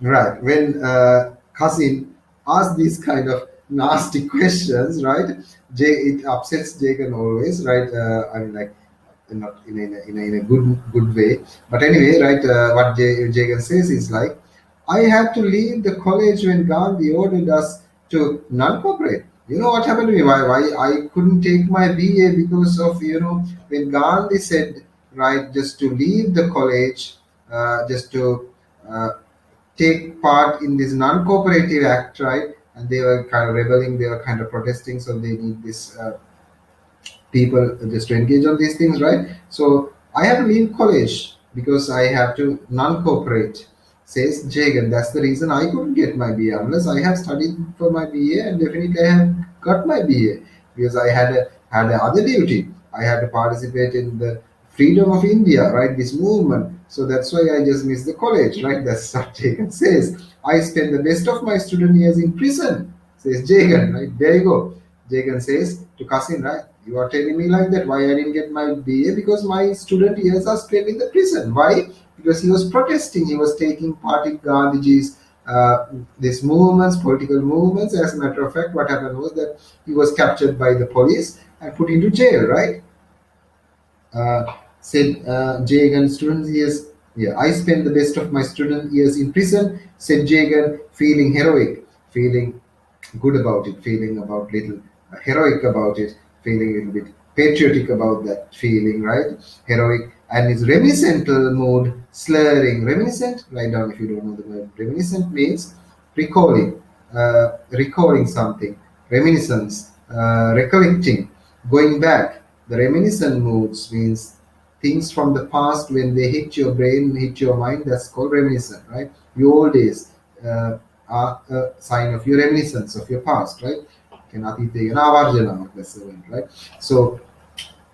Right. When Qasim asks these kind of nasty questions, right? It upsets Jagan always, right? I mean, like, not in a good way. But anyway, right? What Jagan says is like, I had to leave the college when Gandhi ordered us to non-cooperate. You know what happened to me? Why I couldn't take my BA because of when Gandhi said, right, just to leave the college, just to uh, take part in this non-cooperative act, right? And they were kind of rebelling, they were kind of protesting, so they need this people just to engage on these things, right? So I have to leave college because I have to non-cooperate, says Jagan. That's the reason I couldn't get my BA unless I have studied for my BA, and definitely I have got my BA because I had a other duty. I had to participate in the freedom of India, right? This movement. So that's why I just missed the college, right? That's what Jagan says. I spent the best of my student years in prison, says Jagan, right? There you go. Jagan says to Kasim, right? You are telling me like that. Why I didn't get my BA? Because my student years are spent in the prison. Why? Because he was protesting. He was taking part in Gandhiji's these movements, political movements. As a matter of fact, what happened was that he was captured by the police and put into jail. Right? Said Jagan, student years. Yeah, I spent the best of my student years in prison. Said Jagan, feeling heroic, feeling good about it, feeling about little heroic about it, feeling a little bit patriotic about that feeling, right? Heroic and his reminiscental mood slurring. Reminiscent, write down if you don't know the word. Reminiscent means recalling, recalling something. Reminiscence, recollecting, going back. The reminiscent moods means things from the past when they hit your brain, hit your mind. That's called reminiscent, right? Your old days. Are a sign of your reminiscence of your past, right? Can atite yana avarjana, that's the word, right? So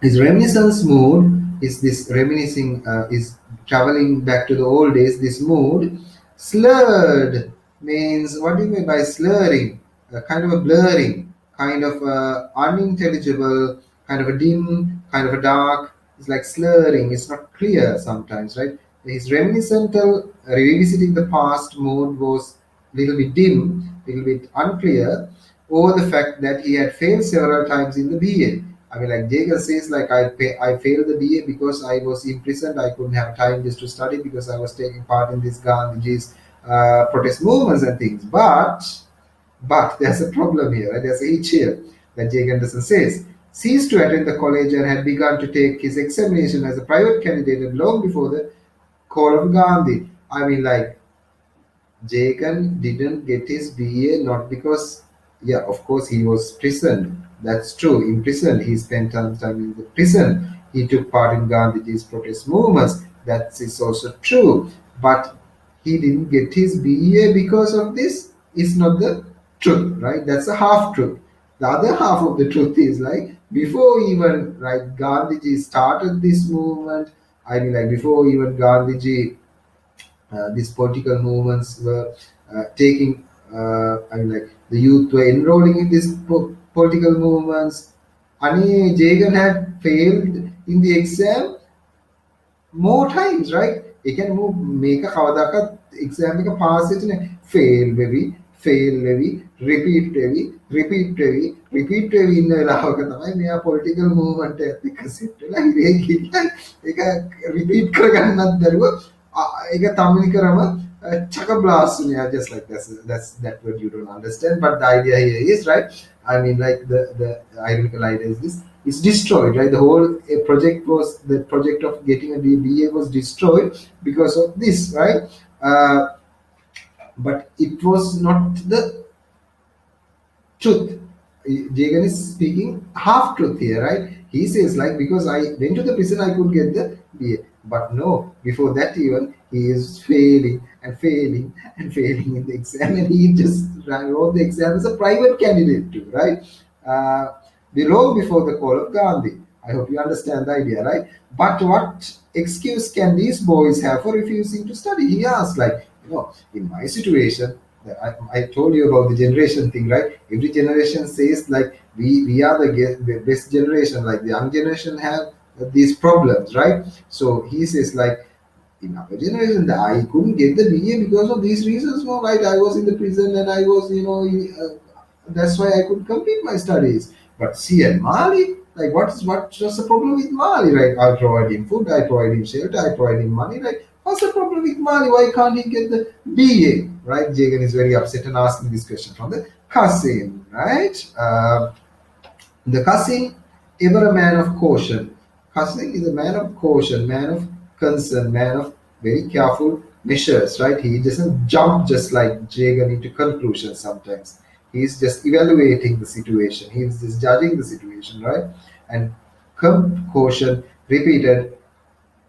his reminiscence mood is this reminiscing, is traveling back to the old days. This mood, slurred means, what do you mean by slurring? Kind of a blurring, kind of unintelligible, kind of a dim, kind of a dark. It's like slurring. It's not clear sometimes, right? His reminiscental, revisiting the past mood was little bit dim, little bit unclear, over the fact that he had failed several times in the BA. I mean, like Jagan says, like I failed the BA because I was imprisoned. I couldn't have time just to study because I was taking part in this Gandhiji's protest movements and things. But there's a problem here. Right? There's a hitch here that Jake Anderson says. Ceased to attend the college and had begun to take his examination as a private candidate long before the call of Gandhi. I mean, like Jagan didn't get his BA not because, yeah, of course, he was prisoned. That's true. In prison, he spent some time in the prison. He took part in Gandhiji's protest movements. That is also true. But he didn't get his BA because of this. It's not the truth, right? That's a half truth. The other half of the truth is like before even like Gandhiji started this movement. I mean, like before even Gandhiji these political movements were taking, I mean, like the youth were enrolling in these political movements. Ani Jagan had failed in the exam more times, right? ඒ කියන්නේ මම මේක කවදාකවත් exam එක pass වෙච්ච නෑ. Fail වෙවි, repeat වෙවි, repeat වෙවි ඉන්න වෙලාවක තමයි මෙයා පොලිටිකල් මූව්මන්ට් එකත් එක්ක සෙට් වෙලා ඉරේ ගිහින් ඒක රිපීට් කරගන්නත් බැරුව ඒක තමිනිකරම chaka blast, yeah, just like that's that word you don't understand, but the idea here is right. I mean, like the ironical idea is this: it's destroyed, right? The whole project was the project of getting a BA was destroyed because of this, right? But it was not the truth. Jagan is speaking half truth here, right? He says like because I went to the prison, I could get the BA, but no. Before that, even he is failing and failing and failing in the exam, and he just wrote the exam as a private candidate too, right? Uh, long before the call of Gandhi. I hope you understand the idea, right? But what excuse can these boys have for refusing to study? He asked, like, in my situation, I told you about the generation thing, right? Every generation says like we are the best generation, like the young generation have these problems, right? So he says like in our generation, I couldn't get the BA because of these reasons. No, right? I was in the prison and I was, that's why I could complete my studies. But see, at Mali, like what's the problem with Mali? Right? I provide him food, I provide him shelter, I provide him money. Right? What's the problem with Mali? Why can't he get the BA? Right? Jagan is very upset and asking this question from the cousin. Right? The cousin, ever a man of caution. Cousin is a man of caution, man of concern, man of very careful measures, right? He doesn't jump just like Jagan into conclusions sometimes. He's just evaluating the situation. He's just judging the situation, right? And caution repeated,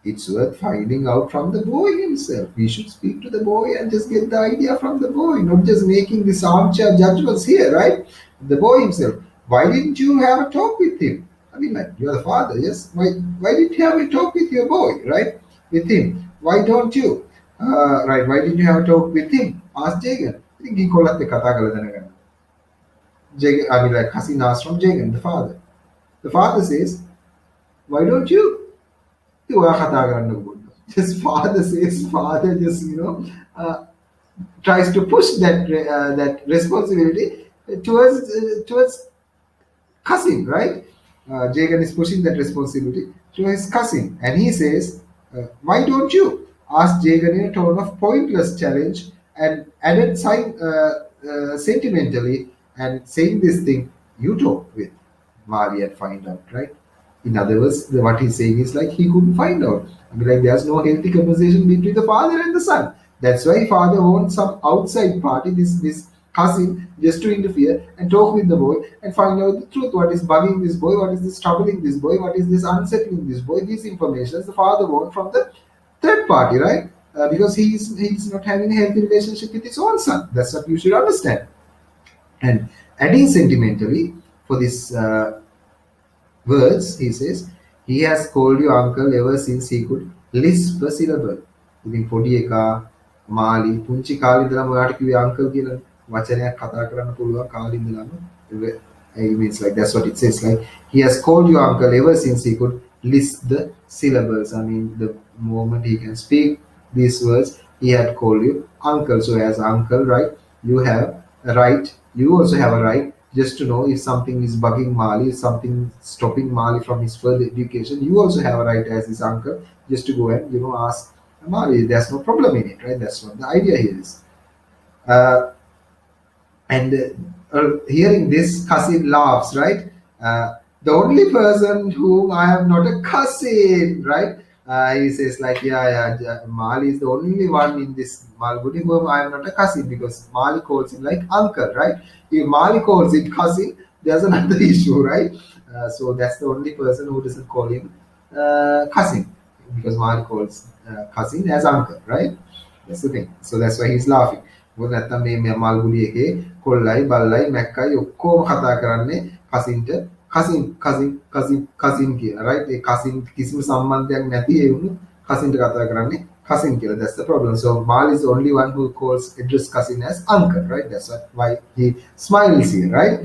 it's worth finding out from the boy himself. We should speak to the boy and just get the idea from the boy, not just making this armchair judgments here, right? The boy himself. Why didn't you have a talk with him? I mean, like, you're the father, yes? Why didn't you have a talk with your boy, right? With him. Why don't you? Right, why didn't you have a talk with him? Ask Jagan. I think he called up the Katha. Jagan, I mean, like, Hasin asked from Jagan, the father. The father says, why don't you? Just father says, father just tries to push that responsibility towards cousin, right? Jagan is pushing that responsibility to his cousin, and he says, "Why don't you?" asked Jagan in a tone of pointless challenge, and added sentimentally, and saying this thing, "You talk with Mali and find out, right?" In other words, what he's saying is like he couldn't find out. I mean, like there's no healthy conversation between the father and the son. That's why father wants some outside party, this cousin, just to interfere and talk with the boy and find out the truth. What is bugging this boy? What is this troubling this boy? What is this unsettling this boy? These informations the father wants from the third party, right? Because he's not having a healthy relationship with his own son. That's what you should understand. And adding sentimentally for this. Words, he says, he has called you uncle ever since he could lisp a syllable. ඉතින් පොඩි එකා මාලි පුංචි කාලේ ඉඳලම ඔයාට කිව්වේ uncle කියලා වචනයක් කතා කරන්න පුළුවන් කාලේ ඉඳලම. It means like that's what it says, like he has called you uncle ever since he could lisp the syllables. I mean, the moment he can speak these words, he had called you uncle. So as uncle, right, you have a right, you also have a right just to know if something is bugging Mali, if something stopping Mali from his further education. You also have a right as his uncle just to go and ask Mali. There's no problem in it, right? That's what the idea here is. And hearing this, cousin laughs, right? The only person whom I am not a cousin, right? He says like, yeah, Mali is the only one in this Malgudi whom I am not a cousin, because Mali calls him like uncle, right? If Mali calls him cousin, there's another issue, right? So that's the only person who doesn't call him cousin, because Mali calls cousin as uncle, right? That's the thing. So that's why he's laughing. මොකද නැත්තම් මේ මල්ගුඩි එකේ කොල්ලයි බල්ලයි මැක්කයි ඔක්කොම කතා කරන්නේ කසින්ට කසින් කියලා, right? ඒ කසින් කිසිම සම්බන්ධයක් නැති ඒ වුණු කසින්ට කතා කරන්නේ cousin කියලා. That's the problem. So Mal is the only one who address cousin as uncle, right? That's why he smiles here, right?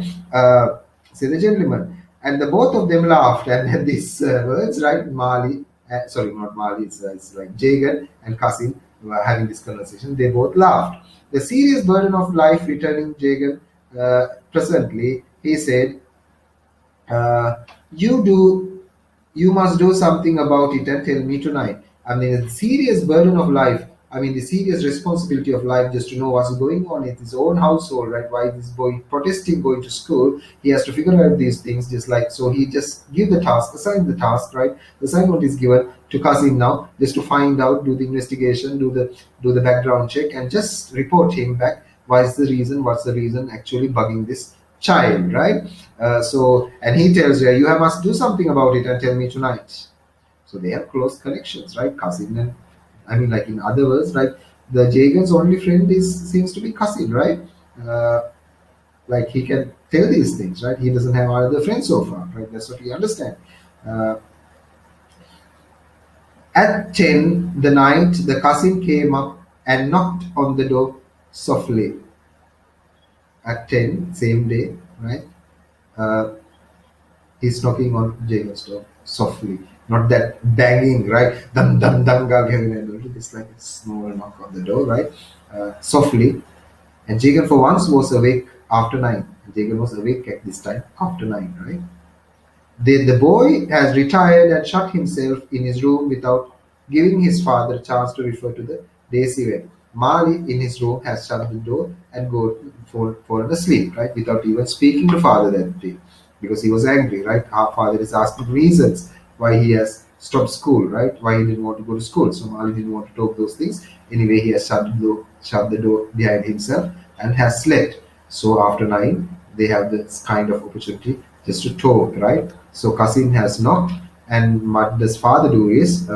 Say the gentleman. And the both of them laughed, and at these words, right? Mali, sorry, not Mali, it's like Jagan and cousin were having this conversation. They both laughed. The serious burden of life returning Jagan presently, he said, you must do something about it and tell me tonight. I mean, the serious burden of life, I mean, the serious responsibility of life, just to know what's going on in his own household, right? Why this boy protesting going to school, he has to figure out these things, just like, so he just give the task, assign the task, right? The assignment is given to cousin now, just to find out, do the investigation, do the background check, and just report him back. What's the reason actually bugging this child, right? And he tells her, you must do something about it and tell me tonight. So they have close connections, right? Cousin, and I mean, like in other words, right? The Jagan's only friend seems to be cousin, right? Like he can tell these things, right? He doesn't have other friends so far, right? That's what we understand. At 10 the night, the cousin came up and knocked on the door softly. At 10, same day, right? He's knocking on Jagan's door softly. not that banging, right? Dum dum dum gag. It's like a small knock on the door, right? Softly. And Jagan for once was awake after 9. Jagan was awake at this time after 9, right? The boy has retired and shut himself in his room without giving his father a chance to refer to the day's event. Mali in his room has shut the door and fallen asleep, right? Without even speaking to father that day. Because he was angry, right? Our father is asking reasons why he has stopped school, right? Why he didn't want to go to school. So Mali didn't want to talk those things. Anyway, he has shut the door behind himself and has slept. So after 9, they have this kind of opportunity just to talk, right? So Kasim has knocked, and what does father do is,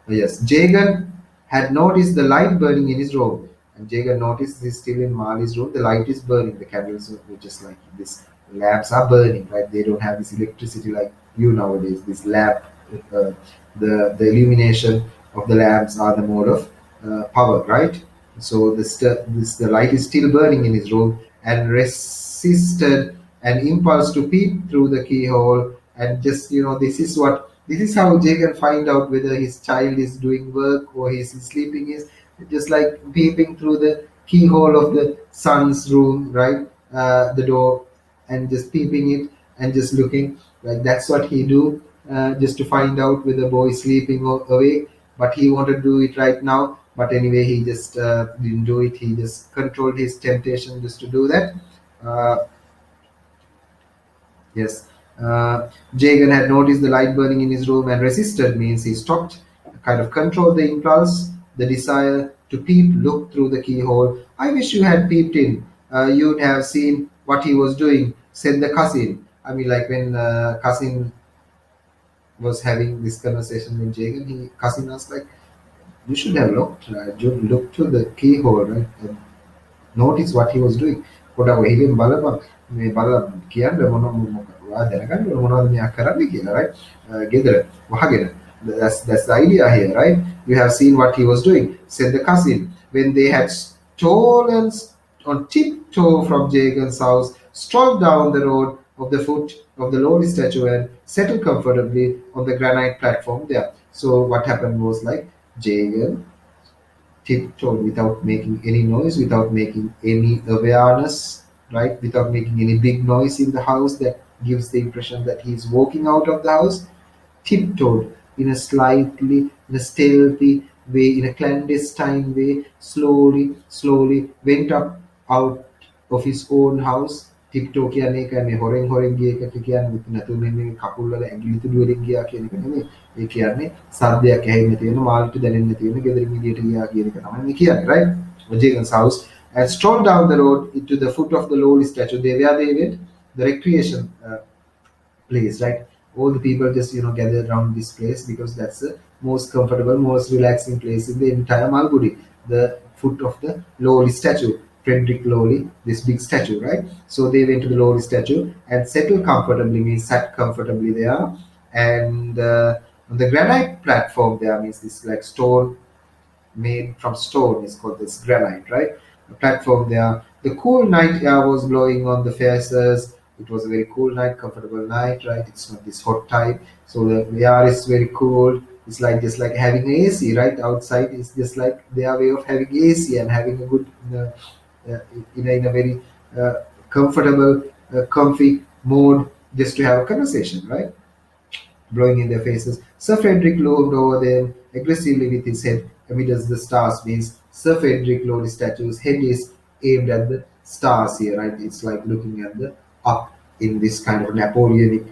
yes, Jagan had noticed the light burning in his room, and Jagan noticed this still in Mali's room. The light is burning. The candles are just like this. Lamps are burning, right? They don't have this electricity like you nowadays. This lamp, uh, the illumination of the lamps are the mode of power, right? So the light is still burning in his room and resisted an impulse to peep through the keyhole. And just this is how Jay can find out whether his child is doing work or he's sleeping, is just like peeping through the keyhole of the son's room, right? The door, and just peeping it and just looking. Like that's what he do, just to find out whether boy is sleeping or awake. But he wanted to do it right now. But anyway, he just didn't do it. He just controlled his temptation just to do that. Uh, Yes. Jagan had noticed the light burning in his room and resisted, means he stopped, kind of controlled the impulse, the desire to peep, look through the keyhole. I wish you had peeped in. You'd have seen what he was doing, said the cousin. I mean, like when cousin was having this conversation with Jagan, cousin was like, you should have looked through the keyhole, right? And notice what he was doing. පොඩක් වෙහිගෙන් බලපන් මේ බලලා කියන්න ඔයා දැනගන්න ඕන මොනවද මෙයා කරන්නේ කියලා, right? ගෙදර වහගෙන. That's the idea here, right? You have seen what he was doing, said the cousin. When they had stolen on tiptoe from Jagan's house, strolled down the road of the foot of the lowly statue and settled comfortably on the granite platform there. So what happened was like Jagan tiptoed without making any noise, without making any awareness, right? Without making any big noise in the house that gives the impression that he's walking out of the house. Tiptoed in a stealthy way, in a clandestine way, slowly went up out of his own house. ටික්ටෝ කියන්නේ ඒකයි, මේ හොරෙන් ගිය එකට කියන්නේ නැතුව මේ කකුල් වල ඇඟිලි තුඩු වලින් ගියා කියන එක නෙමෙයි. ඒ කියන්නේ සද්දයක් ඇහෙන්නේ තියෙන, මාළුට දැනෙන්නේ තියෙන, ගෙදරින් එළියට ගියා කියන එක තමයි මේ කියන්නේ, right? Vajigan's house and strolled down the road into the foot of the lowly statue. They went, the recreation place, right? All the people just gathered around this place because that's the most comfortable, most relaxing place in the entire Malgudi. The foot of the lowly statue, Frederick Lowly, this big statue, right? So they went to the lowly statue and settled comfortably, means sat comfortably there. And on the granite platform there, means this like stone, made from stone, is called this granite, right? The platform there. The cool night air was blowing on the faces. It was a very cool night, comfortable night, right? It's not this hot type. So the air is very cool. It's like just like having AC, right? Outside is just like their way of having AC and having a good, in a very comfortable, comfy mode, just to have a conversation, right? Blowing in their faces. Sir Frederick looked over them aggressively with his head amidst the stars, means Sir Frederick Lowry statue's head is aimed at the stars here, right? It's like looking at the up in this kind of Napoleonic,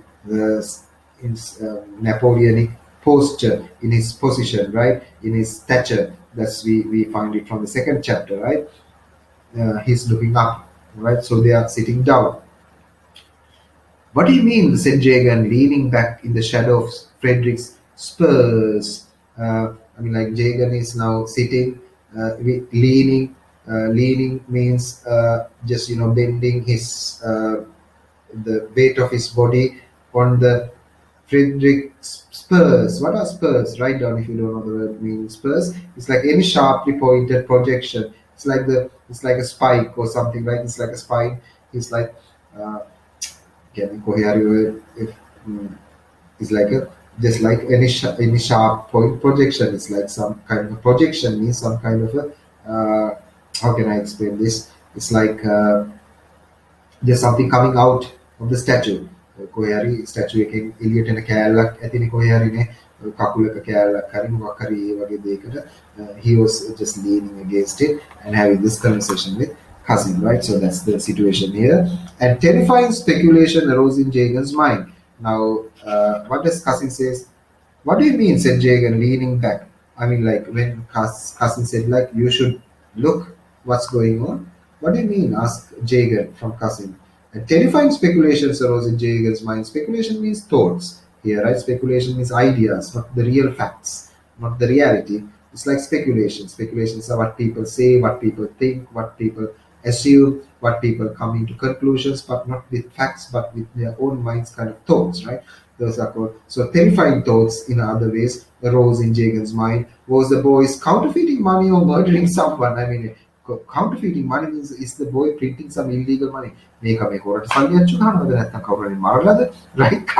Napoleonic posture, in his position, right? In his stature. That's we find it from the second chapter, right? He's looking up, right? So they are sitting down. What do you mean? Said Jagan, leaning back in the shadow of Frederick's spurs. I mean, like Jagan is now sitting, leaning. Leaning means just bending his the weight of his body on the Frederick's spurs. What are spurs? Write down if you don't know the word meaning spurs. It's like any sharply pointed projection. It's like a spike or something, right? It's like a spine. It's like. Uh, කියන්නේ කොහේ හරි ඔය It's like a just like any sharp point projection. It's like some kind of a projection means some kind of a how can I explain this? It's like there's something coming out of the statue. කොහේ හරි statue එකෙන් එළියට එන කෑල්ලක් ඇතිනේ කොහේ හරිනේ කකුලක කෑල්ලක් හරි මොකක් හරි ඒ වගේ දෙයකට he was just leaning against it and having this conversation with Cousin, right? So that's the situation here. And terrifying speculation arose in Jagan's mind. Now, what does Cousin says? What do you mean? Said Jagan, leaning back. I mean, like when Cousin said, like you should look what's going on. What do you mean? Asked Jagan from Cousin. And terrifying speculations arose in Jagan's mind. Speculation means thoughts here, right? Speculation means ideas, not the real facts, not the reality. It's like speculation. Speculations are what people say, what people think, what people assume, what people come into conclusions, but not with facts, but with their own minds kind of thoughts, right? Those are called. So terrifying thoughts in other ways arose in Jagan's mind. Was the boys counterfeiting money or murdering someone? I mean, counterfeiting money means is the boy printing some illegal money. මේක මේ කොරට සල්ලි අච්චු ගන්නවද නැත්නම් කවුරුහරි මාරලාද right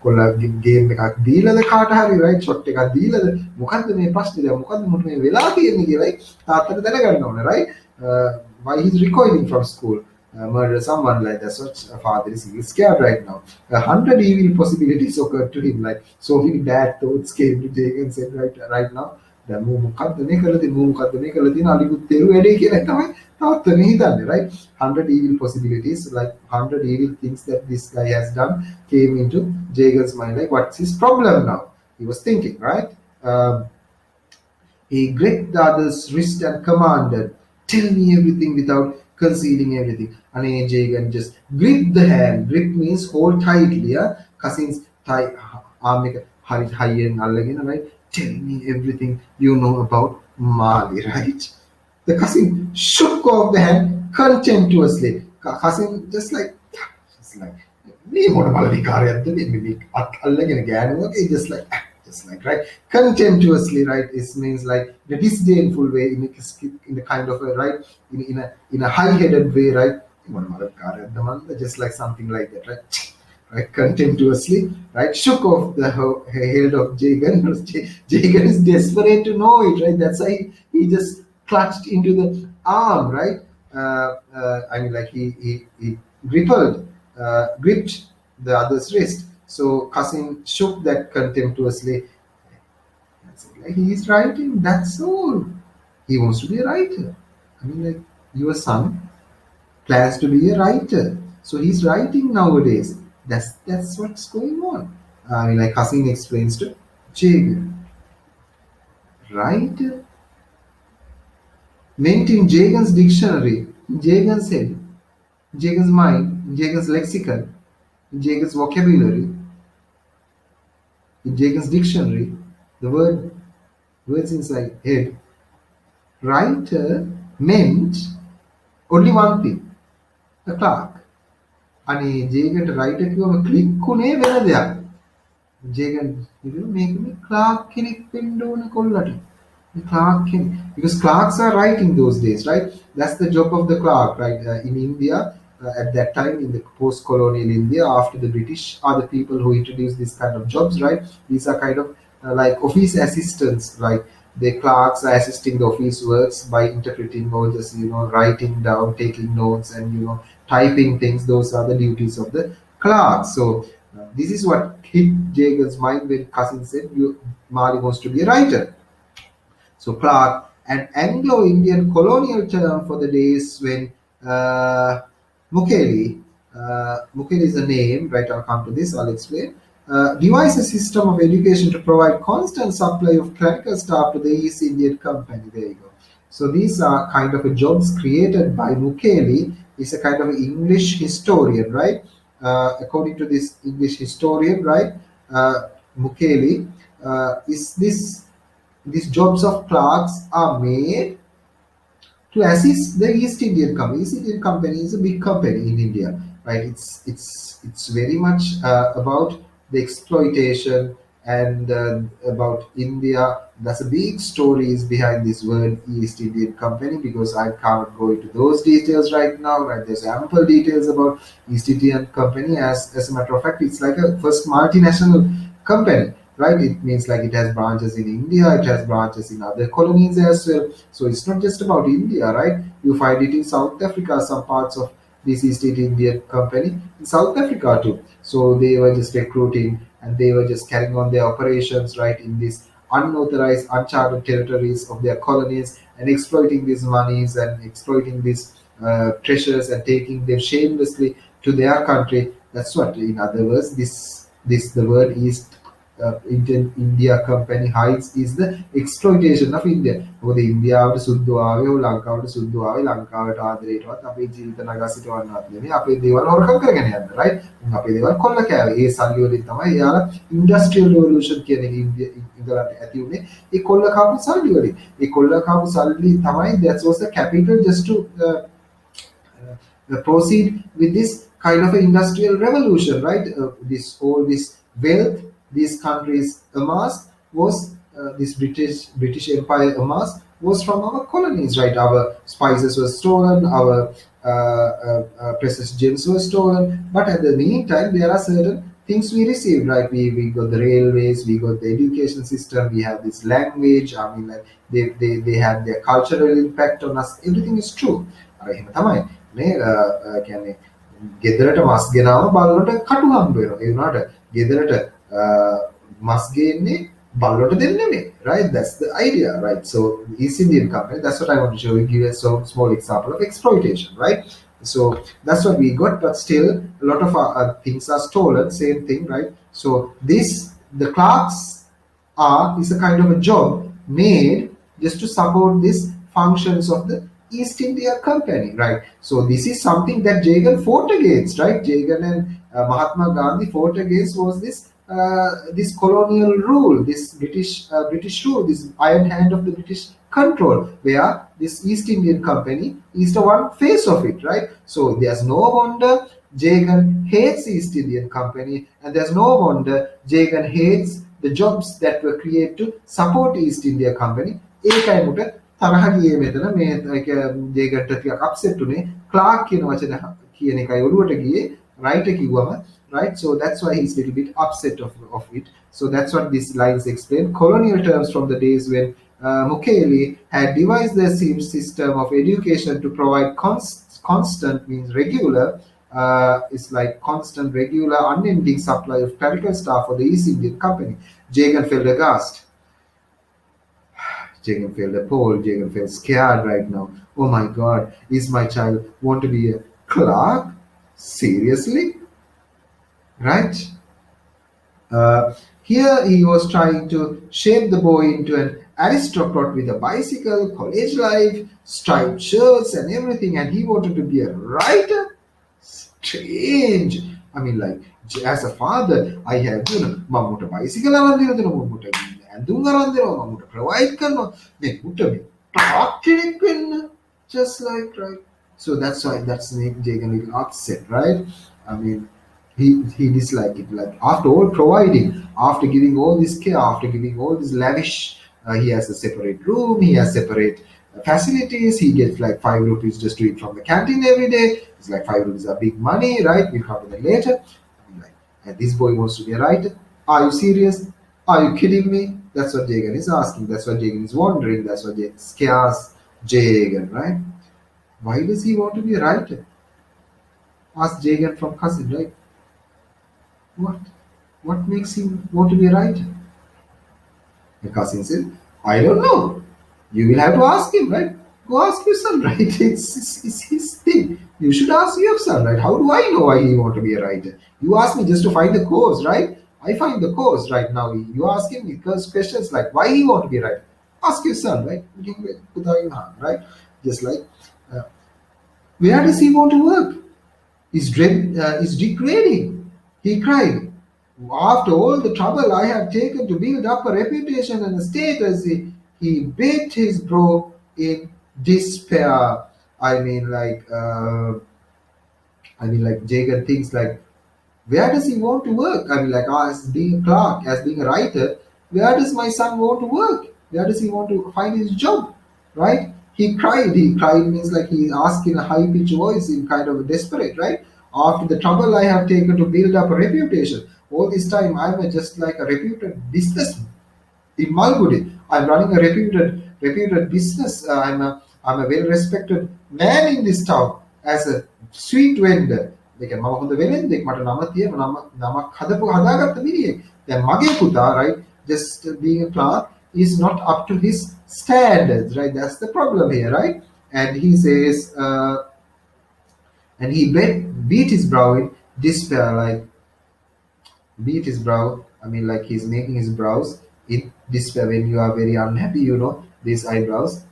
කොල්ලා game එකක් දීලාද කාට හරි රයිට් ෂොට් එකක් දීලාද මොකද්ද මේ ප්‍රශ්නේ දැන් මොකද්ද මුට මේ වෙලා තියෙන්නේ කියලා තාත්තට දැනගන්න ඕනේ right why he's recoiling from school murder someone like that such a father is scared right now 100 evil possibilities occurred to him like so many bad thoughts came to Jake and said right now දැන් මොකද්ද මේ කරලා තියෙන අලිකුත් තේරු වැඩේ කියලා තමයි තාත්තනේ හිතන්නේ right 100 evil possibilities like 100 evil things that this guy has done came into Jagan's mind like what's his problem now he was thinking right he gripped the other's wrist and commanded tell me everything without concealing everything and Jagan just gripped the hand grip means hold tightly yeah cousins tie arm එක හරි හයියෙන් අල්ලගෙන right tell me everything you know about Mali right the cousin shook off the hand contemptuously cousin just like me මොන මල විකාරයක්ද මේ අල්ලගෙන ගෑනුවගේ just like right contemptuously right it means like in a disdainful way in a kind of a right in a high-headed way right just like something like that right contemptuously right shook off the head of Jagan Jagan is desperate to know it right that's why he just clutched into the arm right I mean like he gripped the other's wrist so cousin shook that contemptuously like he is writing that's all he wants to be a writer I mean like your son plans to be a writer so he's writing nowadays that's what's going on I mean like cousin explains to Jagan writer meant in Jagan's dictionary Jagan's head Jagan's mind Jagan's lexicon Jagan's vocabulary in Jagan's dictionary the words inside head writer meant only one thing a clerk අනේ ජේගන්ට writer කිව්වම click උනේ වෙන දෙයක් ජේගන් කිව්වා මේක මේ clerk කෙනෙක් වෙන්න ඕන කොල්ලට the clerk because clerks are writing those days right that's the job of the clerk right in India at that time in the post-colonial India after the British are the people who introduced this kind of jobs right these are kind of like office assistants right the clerks are assisting the office works by interpreting or just writing down taking notes and typing things those are the duties of the clerk so this is what hit Jagan's mind when cousin said Mali wants to be a writer so clerk an Anglo-Indian colonial term for the days when Mukeli is a name right I'll come to this I'll explain devised a system of education to provide constant supply of clerical staff to the East Indian Company there you go so these are kind of jobs created by Mukeli is a kind of English historian right according to this English historian right Mukeli is these jobs of clerks are made to assist the East Indian Company. East Indian Company is a big company in India, right? It's very much about the exploitation and about India. There's a big stories behind this word East Indian Company because I can't go into those details right now. Right? There's ample details about East Indian Company. As a matter of fact, it's like a first multinational company, right? It means like it has branches in India, it has branches in other colonies as well. So it's not just about India, right? You find it in South Africa, some parts of this East India Company in South Africa too. So they were just recruiting and they were just carrying on their operations, right, in these unauthorized, uncharted territories of their colonies and exploiting these monies and exploiting these treasures and taking them shamelessly to their country. That's what, in other words, this the word is Indian India Company hides is the exploitation of India. මොකද ඉන්දියාවට සුද්ධ ආවේ හෝ ලංකාවට සුද්ධ ආවේ ලංකාවට ආදරේටවත් අපේ ජීවිත නගා සිටවන්නවත් නෙමෙයි අපේ දේවල් හොරකම් කරගෙන යන්න right අපේ දේවල් කොල්ල කෑවේ ඒ සල්ලි වලින් තමයි එයාලා ඉන්ඩස්ට්‍රියල් රිවොලූෂන් කියන එක ඉඳලා ඇති උනේ ඒ කොල්ල කාපු සල්ලි වලින් ඒ කොල්ල කාපු සල්ලි තමයි that was the capital just to proceed with this kind of an industrial revolution, right? This all this wealth these countries amassed was this British Empire amassed was from our colonies, right? Our spices were stolen, our precious gems were stolen, but at the meantime, there are certain things we received, right? We got the railways, we got the education system, we have this language. I mean, like they had their cultural impact on us. Everything is true. අර එහෙම තමයි නේ කියන්නේ ගෙදරට මස් ගෙනාම බල්ලොට කටු හම්බ වෙනවා ඒ වුණාට ගෙදරට මස් ගේන්නේ බල්ලොට දෙන්නේ නෙමෙයි right that's the idea right so East Indian Company that's what I want to show you give a so small example of exploitation right so that's what we got but still a lot of our things are stolen same thing right so this the clerks are is a kind of a job made just to support these functions of the East India Company, right? So this is something that Jagan fought against, right? Jagan and Mahatma Gandhi fought against was this colonial rule, this British rule, this iron hand of the British control, where this East Indian Company is the one face of it, right? So there's no wonder Jagan hates East Indian Company, and there's no wonder Jagan hates the jobs that were created to support East India Company. ඒකයි මුට තරහ ගියේ මෙතන මේ ජේගන්ට ටිකක් upset උනේ clerk කියන වචන කියන එකයි ඔළුවට ගියේ රයිට් කිව්වම right so that's why he's a little bit upset of it so that's what these lines explain colonial terms from the days when Mukheli had devised the system of education to provide constant means regular it's like constant regular unending supply of clerical staff for the East Indian Company Jagan felt aghast Jagan felt appalled. Jagan felt scared right now. Oh my God, is my child want to be a clerk? Seriously? Right? Here he was trying to shape the boy into an aristocrat with a bicycle, college life, striped shirts and everything, and he wanted to be a writer? Strange. I mean, like, as a father, I have, mammuta bicycle aran දෙනවා mammuta ඇඳුම් අරන් දෙනවා mammuta provide කරනවා මේ මුට මේ ටාක් කෙනෙක් වෙන්න just like right so that's why that's made Jagan a little upset right I mean he disliked it like after all providing after giving all this care after giving all this lavish he has a separate room he has separate facilities he gets like 5 rupees just to eat from the canteen every day it's like 5 rupees are big money right we'll come to that later like and this boy wants to be a writer are you serious are you kidding me that's what Jagan is asking that's what Jagan is wondering that's what scares Jagan right why does he want to be a writer ask Jagan from cousin right what makes him want to be a writer the cousin said I don't know you will have to ask him right go ask your son right it's his thing you should ask your son right how do I know why he want to be a writer you ask me just to find the cause right I find the cause right now you ask him because questions like why he want to be a writer ask your son right right just like where does he want to work is degrading he cried after all the trouble I have taken to build up a reputation and a status he beat his bro in despair I mean like Jagan thinks like where does he want to work I mean like as being a clerk as being a writer where does my son want to work where does he want to find his job right he cried means like he asked in a high pitched voice in kind of a desperate right after the trouble I have taken to build up a reputation All this time I'm just like a reputed business in Malgudi. I'm running a reputed business. I'm a well respected man in this town as a sweet vendor. දෙක මම හොඳ වෙලෙන්දෙක් මට නම තියෙන නමක් හදපු හදාගත්ත මිනිහෙක්. දැන් මගේ පුතා right just being a clerk is not up to his standards, right? That's the problem here, right? And he says and he beat his brow in despair, like beat his brow. I mean, like he's making his brows in despair. When you are very unhappy, these eyebrows,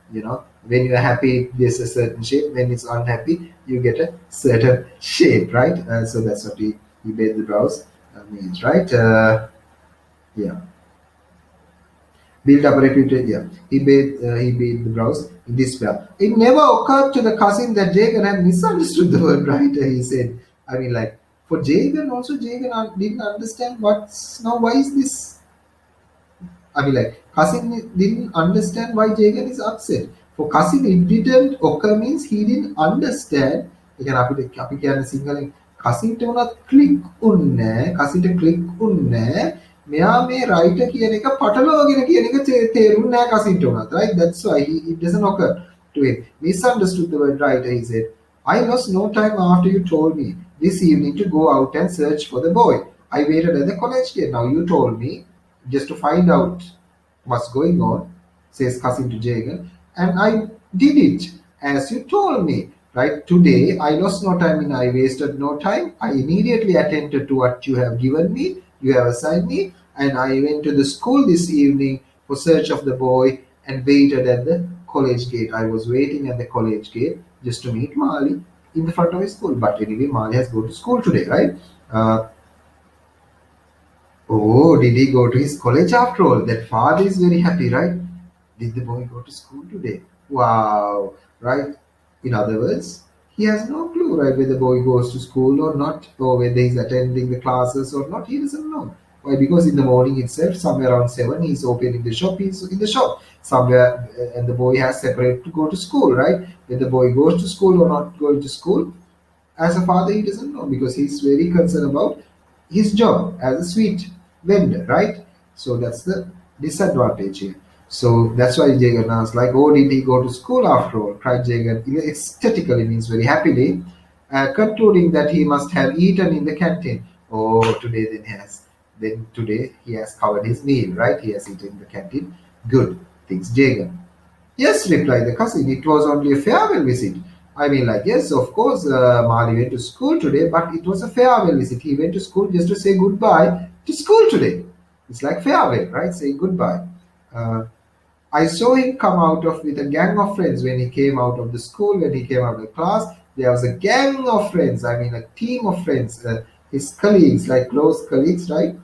when you are happy, there's a certain shape. When it's unhappy, you get a certain shape, right? So that's what he made the brows means, right? Yeah. Build up a reputation. Yeah, he made the brows in despair. It never occurred to the cousin that Jagan had misunderstood the word, right? He said, I mean, like for Jagan also, Jagan didn't understand why is this. I mean, like cousin didn't understand why Jagan is upset. For cousin, it didn't occur means he didn't understand. Again, අපි කියන්නේ සිංහලෙන් කසින්ට උනත් click උන්නේ කසින්ට click උන්නේ මෙයා මේ writer කියන එක පටලවාගෙන කියන එක තේරුන්නේ නැහැ කසින්ට උනත්, right? That's why it doesn't occur to him. Misunderstood the word writer. He said, I lost no time after you told me this evening to go out and search for the boy. I waited at the college gate. Now you told me just to find out what's going on, says cousin to Jagan, and I did it as you told me. Right, today I lost no time and I wasted no time. I immediately attended to what you have given me, you have assigned me, and I went to the school this evening for search of the boy and waited at the college gate. I was waiting at the college gate just to meet Mali in the front of his school. But anyway, Mali has gone to school today, right? Oh, did he go to his college after all? That father is very happy, right? Did the boy go to school today? Wow, right? In other words, he has no clue, right, whether the boy goes to school or not, or whether he's attending the classes or not. He doesn't know. Why? Because in the morning itself, somewhere around 7, he's opening the shop, he's in the shop. Somewhere, and the boy has separate to go to school, right? Whether the boy goes to school or not going to school, as a father, he doesn't know because he's very concerned about his job as a sweet vendor, right? So that's the disadvantage here. So that's why Jagan asked, like, oh, did he go to school after all? Cried Jagan ecstatically, means very happily, concluding that he must have eaten in the canteen. Oh, today he has covered his meal, right? He has eaten in the canteen. Good, thinks Jagan. Yes, replied the cousin, it was only a farewell visit. I mean, like, yes, of course, Mali went to school today, but it was a farewell visit. He went to school just to say goodbye to school today. It's like farewell, right? Say goodbye. I saw him come out with a gang of friends when he came out of the school, when he came out of the class. There was a gang of friends, I mean, a team of friends, his colleagues, like close colleagues, right?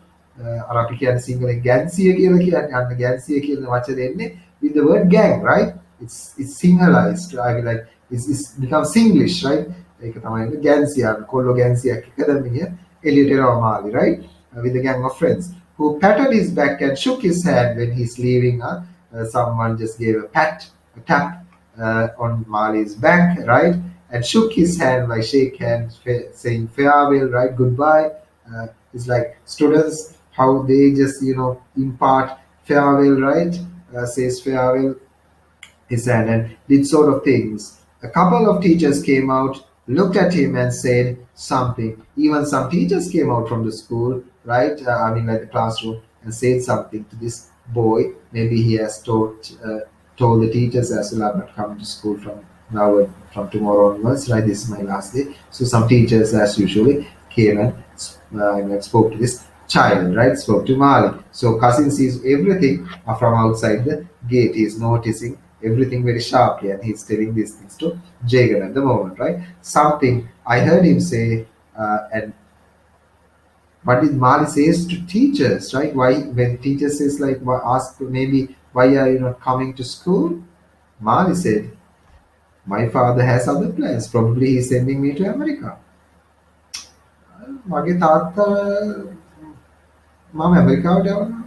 අර අපි කියන්නේ සිංහලෙන් ගැන්සිය කියලා කියන්නේ අන්න ගැන්සිය කියන වචනේ එන්නේ with the word gang, right? It's sinhalized. I mean, like it's become Singlish, right? ඒක තමයි ගැන්සිය කොල්ලෝ ගැන්සියක් එක දැම්මිය එළියට එනවා මාළි, right? With a gang of friends who patted his back and shook his hand when he's leaving. Someone just gave a tap on Mali's back, right? And shook his hand, like shake hands, saying farewell, right? Goodbye. It's like students, how they just, impart farewell, right? Says farewell, his hand, and did sort of things. A couple of teachers came out, looked at him and said something. Even some teachers came out from the school, right? Like the classroom, and said something to this boy. Maybe he has told the teachers as well, I'm not coming to school from now, from tomorrow onwards, right? This is my last day. So some teachers, as usually, came and spoke to this child, right? Spoke to Mali. So cousin sees everything from outside the gate. He's noticing everything very sharply, and he's telling these things to Jagan at the moment, right? Something I heard him say, and what did Mali says to teachers, right? Why, when teacher says like, ask maybe why are you not coming to school? Mali said, my father has other plans. Probably he's sending me to America. මගේ තාත්තා මම ඇමරිකාවට යවනවා.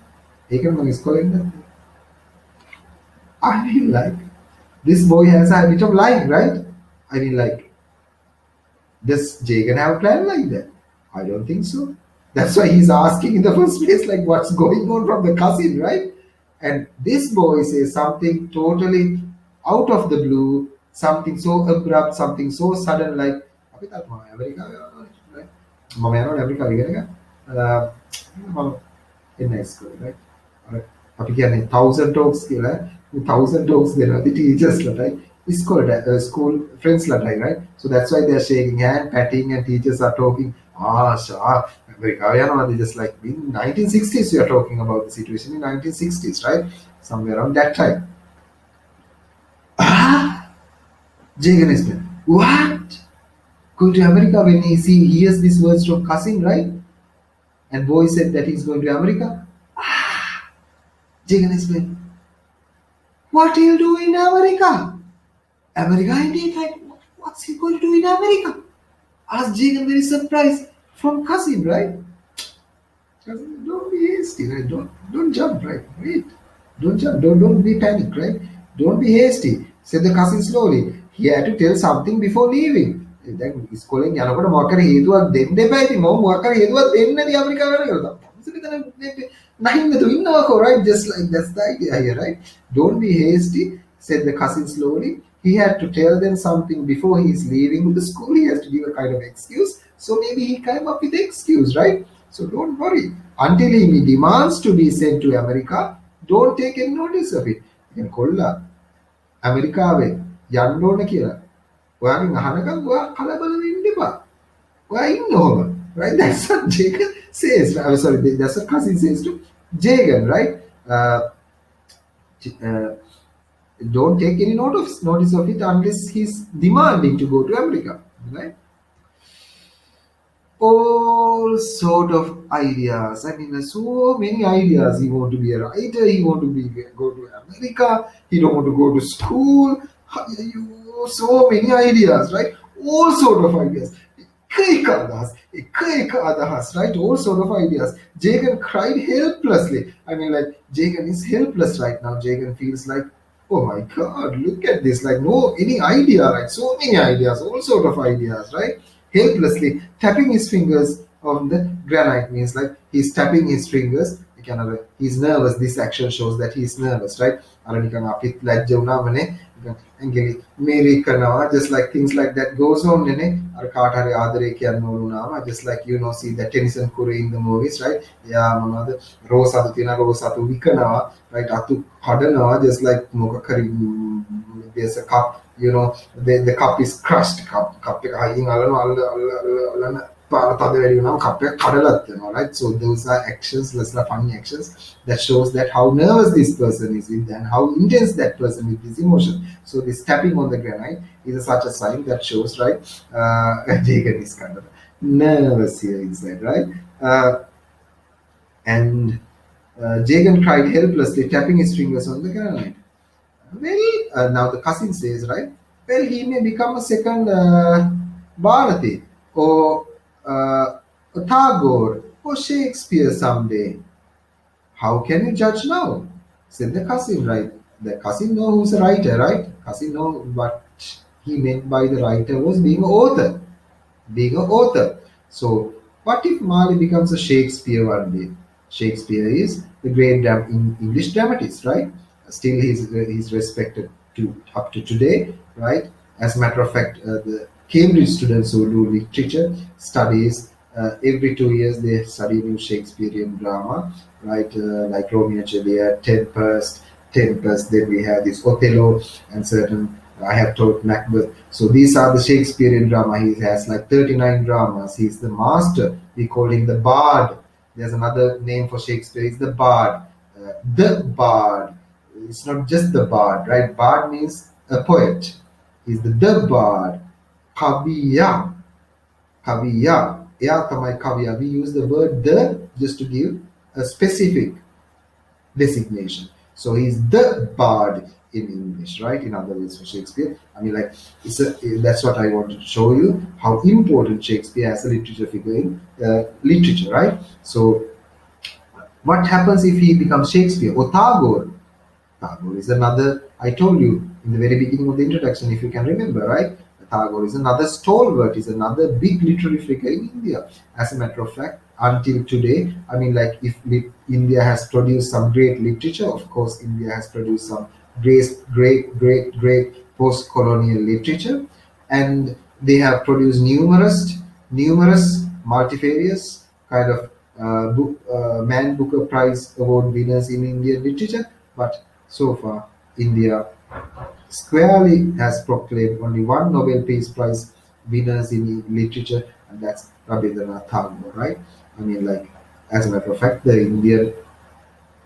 ඒකම මම ඉස්කෝලේ ඉඳන්. I mean, like, this boy has a habit of lying, right? I mean, like, does Jagan have a plan like that? I don't think so. That's why he's asking in the first place, like, what's going on from the cousin, right? And this boy says something totally out of the blue, something so abrupt, something so sudden, like, "අපි තාම ඇමරිකාවේ යනවා නේ." Right? මම යනවා ඇමරිකාව ඉගෙන ගන්න. මම එන්න ඉස්කෝලේ, right? අර අපි කියන්නේ 1000 talks කියලා. මේ 1000 talks දෙනවා the teachers ලටයි. School friends ලටයි, right? So that's why they're shaking hand, patting, and teachers are talking. Sure. America, they just like in 1960s, we are talking about the situation in 1960s, right? Somewhere around that time. Jagan is like, what? Going to America when he hears these words from cousin, right? And boy said that he's going to America. Jagan is like, what he'll do in America? America indeed, like, what's he going to do in America? Asked Jagan very surprised from cousin, right? Cousin, don't be hasty, right? Don't jump, right? Wait. Don't jump. Don't be panicked, right? Don't be hasty, said the cousin slowly. He had to tell something before leaving. දැන් ඉස්කෝලෙන් යනකොට මොකක් හරි හේතුවක් දෙන්න එපා. ඉතින් මම මොකක් හරි හේතුවක් දෙන්න දී ඇමරිකාව යනවා කියලා. නැහින්නතු ඉන්නවකෝ, right? Just like that's the idea here, right? Don't be hasty, said the cousin slowly. He had to tell them something before he's leaving the school. He has to give a kind of excuse. So maybe he came up with the excuse, right? So don't worry. Until he demands to be sent to America, don't take any notice of it. දැන් කොල්ලා ඇමරිකාවේ යන්න ඕන කියලා ඔයාගෙන් අහනකම් ඔයා කලබල වෙන්න එපා. ඔයා ඉන්න ඕම. Right? That's what Jagan says. Sorry, that's what cousin says to Jagan, right? Don't take any notice of it unless he's demanding to go to America, right? All sort of ideas. I mean, there's so many ideas. He want to be a writer. He want to go to America. He don't want to go to school. So many ideas, right? All sort of ideas. Right? All sort of ideas. Jagan cried helplessly. I mean, like, Jagan is helpless right now. Jagan feels like, oh my God, look at this. Like, no, any idea, right? So many ideas, all sort of ideas, right? Helplessly tapping his fingers on the granite means like he's tapping his fingers. He's nervous. This action shows that he's nervous, right? Just like things like that goes on, just like, see the Tennyson Kure in the movies, right? Yeah, rose right? Just like there's a cup, the cup is crushed. Cup right? So those are actions, those are funny actions that shows that how nervous this person is with and how intense that person with this emotion. So this tapping on the granite is such a sign that shows, right? Jagan is kind of nervous here inside, right? And Jagan cried helplessly, tapping his fingers on the granite. Well, now the cousin says, right? Well, he may become a second Bharati or Tagore or Shakespeare someday. How can you judge now? Said the cousin, right? The cousin know who's a writer, right? Cousin know what he meant by the writer was being an author. Being an author. So, what if Mali becomes a Shakespeare one day? Shakespeare is the great English dramatist, right? Still, he's respected up to today, right? As a matter of fact, the Cambridge students who do literature studies, every 2 years they study new Shakespearean drama, right? Like Romeo and Juliet, Tempest, then we have this Othello and certain, I have taught Macbeth. So these are the Shakespearean drama. He has like 39 dramas. He's the master. We call him the Bard. There's another name for Shakespeare. It's the Bard. The Bard. It's not just the Bard, right? Bard means a poet. He's the Bard. Kaviya. Kaviya. Ya tamai kaviya. We use the word the just to give a specific designation. So he's the Bard in English, right? In other words, for Shakespeare. I mean, like, that's what I wanted to show you, how important Shakespeare as a literature figure in literature, right? So what happens if he becomes Shakespeare? Or Tagore. Tagore is another, I told you in the very beginning of the introduction, if you can remember, right? Tagore is another stalwart, is another big literary figure in India. As a matter of fact, until today. I mean, like, if India has produced some great literature, of course, India has produced some great post-colonial literature, and they have produced numerous multifarious kind of Man Booker Prize Award winners in Indian literature. But so far, India squarely has proclaimed only one Nobel Peace Prize winners in literature, and that's Rabindranath Tagore, right? I mean, like, as a matter of fact, the Indian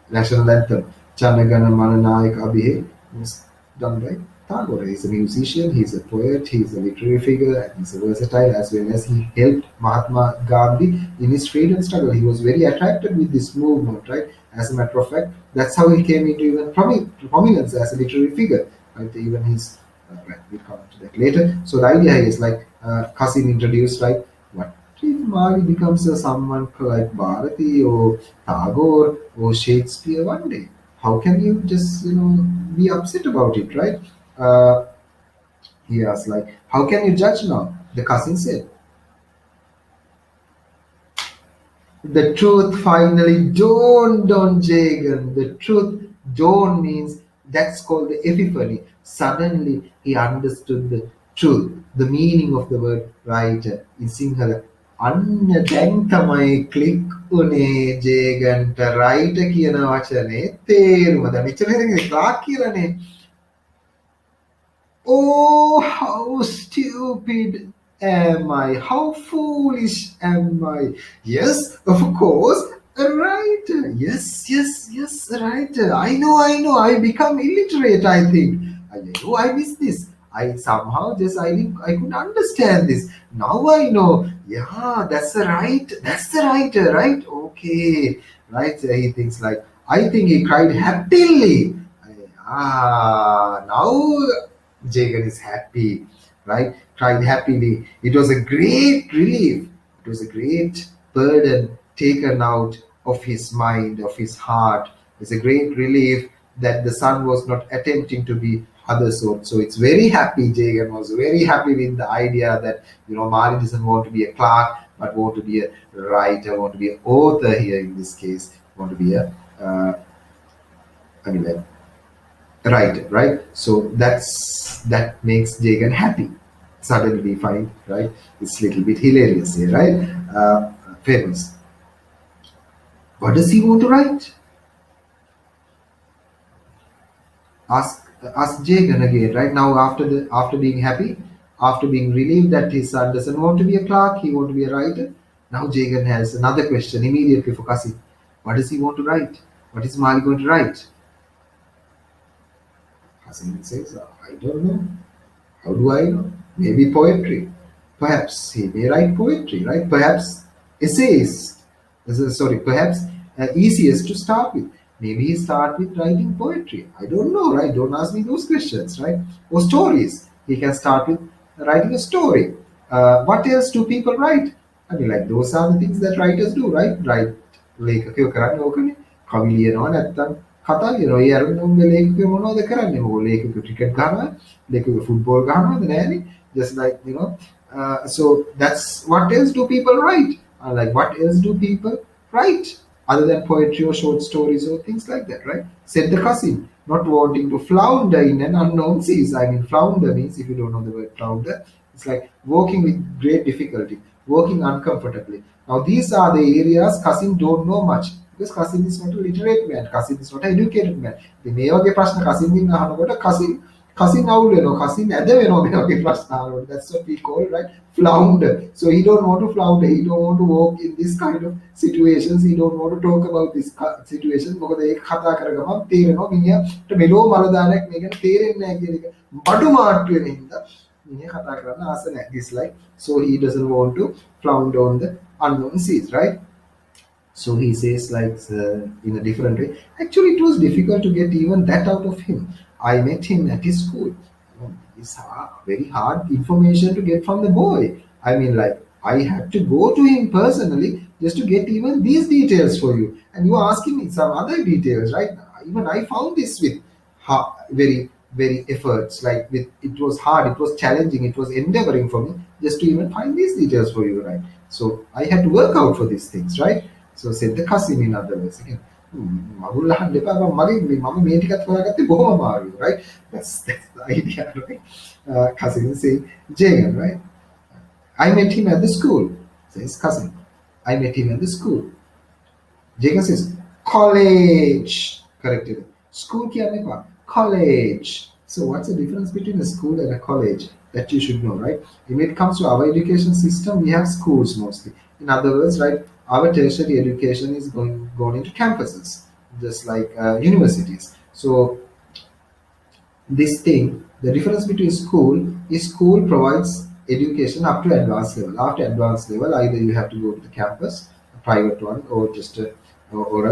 national anthem, Janagana Mananayaka Abhihe, was done by Tagore. He's a musician, he's a poet, he's a literary figure, and he's a versatile, as well as he helped Mahatma Gandhi in his freedom struggle. He was very attracted with this movement, right? As a matter of fact, that's how he came into even prominence as a literary figure, right? Even his, right, we'll come to that later. So the idea is like Qasim introduced, like, what if Mali becomes someone like Bharati or Tagore or Shakespeare one day? How can you just, be upset about it, right? Uh, he asked, like, how can you judge now? The cousin said, the truth finally dawned on Jagan. The truth dawn means that's called the epiphany. Suddenly he understood the truth, the meaning of the word writer in Sinhala. අන්න දැන් තමයි click උනේ ජේගන්ට right කියන වචනේ තේරුම. දැන් මෙච්චර ඉතින් ක්ලාක් කියලානේ. Oh, how stupid am I? How foolish am I? Yes, of course, a writer. Yes, a writer. I know. I become illiterate, I think. I know I missed this. I somehow just, I couldn't understand this. Now I know. Yeah, that's the writer, right? Okay. Right? He thinks like, I think he cried happily. Now Jagan is happy, right? Cried happily. It was a great relief. It was a great burden taken out of his mind, of his heart. It's a great relief that the son was not attempting to be other sort. So it's very happy. Jagan was very happy with the idea that, Mari doesn't want to be a clerk, but want to be a writer, want to be an author here in this case, want to be a, like, right, right? So that makes Jagan happy. Suddenly we find, right? It's a little bit hilarious here, right? Famous. What does he want to write? Ask Jagan again, right? Now after being happy, after being relieved that his son doesn't want to be a clerk, he want to be a writer. Now Jagan has another question immediately for Qasim. What does he want to write? What is Mali going to write? Qasim says, I don't know. How do I know? Maybe poetry. Perhaps he may write poetry, right? Perhaps essays. Perhaps easiest to start with. Maybe he start with writing poetry. I don't know, right? Don't ask me those questions, right? Or stories. He can start with writing a story. What else do people write? I mean, like, those are the things that writers do, right? Write ලේඛකයෝ කරන්නේ ඕකනේ. කවි ලියනවා නැත්තම් කතා ලියනවා. ඒ අරමුණ ලේඛකයෝ මොනවද කරන්නේ? මොකෝ ලේඛකයෝ ක්‍රිකට් ගහනවා, ලේඛකයෝ ෆුට්බෝල් ගහනවද නෑනේ. Just like, so that's what else do people write? Like, what else do people write other than poetry or short stories or things like that, right? Said the Qasim, not wanting to flounder in an unknown seas. I mean, flounder means, if you don't know the word flounder, it's like walking with great difficulty, walking uncomfortably. Now, these are the areas Qasim don't know much, because Qasim is not a literate man. Qasim is not an educated man. The මේ වගේ ප්‍රශ්න Qasim අහනකොට Qasim අවුල් වෙනවා. Qasim ඇද වෙනවා මේ වගේ ප්‍රශ්න අහනකොට. That's what we call, right, flounder. So he don't want to flounder. He don't want to walk in this kind of situations. He don't want to talk about this situation. මොකද ඒක කතා කරගමන් තේරෙනවා මිනිහට මෙලෝ මලදානයක් මේක තේරෙන්නේ නැහැ කියන එක බඩු මාට්ටු වෙන හින්දා මිනිහ කතා කරන්න ආස නැහැ. Dislike. So he doesn't want to flounder on the unknown seas, right? So he says, like, in a different way, actually it was difficult to get even that out of him. I met him at his school. It's very hard information to get from the boy. I mean, like, I had to go to him personally just to get even these details for you. And you are asking me some other details, right? Even I found this with very efforts. Like, it was hard, it was challenging, it was endeavoring for me just to even find these details for you, right? So I had to work out for these things, right? So said the cousin in other words again. මගුල් අහන්න එපා මම මේ ටිකත් හොයාගත්තේ බොහොම අමාරුයි, right? That's the idea, right? Cousin saying Jagan, right? I met him at the school, says cousin. I met him at the school. Jagan says college, corrected. School කියන්න එපා, college. So what's the difference between a school and a college that you should know, right? When it comes to our education system, we have schools mostly. In other words, right, our tertiary education is going into campuses, just like universities. So this thing, the difference between school is school provides education up to advanced level. After advanced level, either you have to go to the campus, a private one, or just or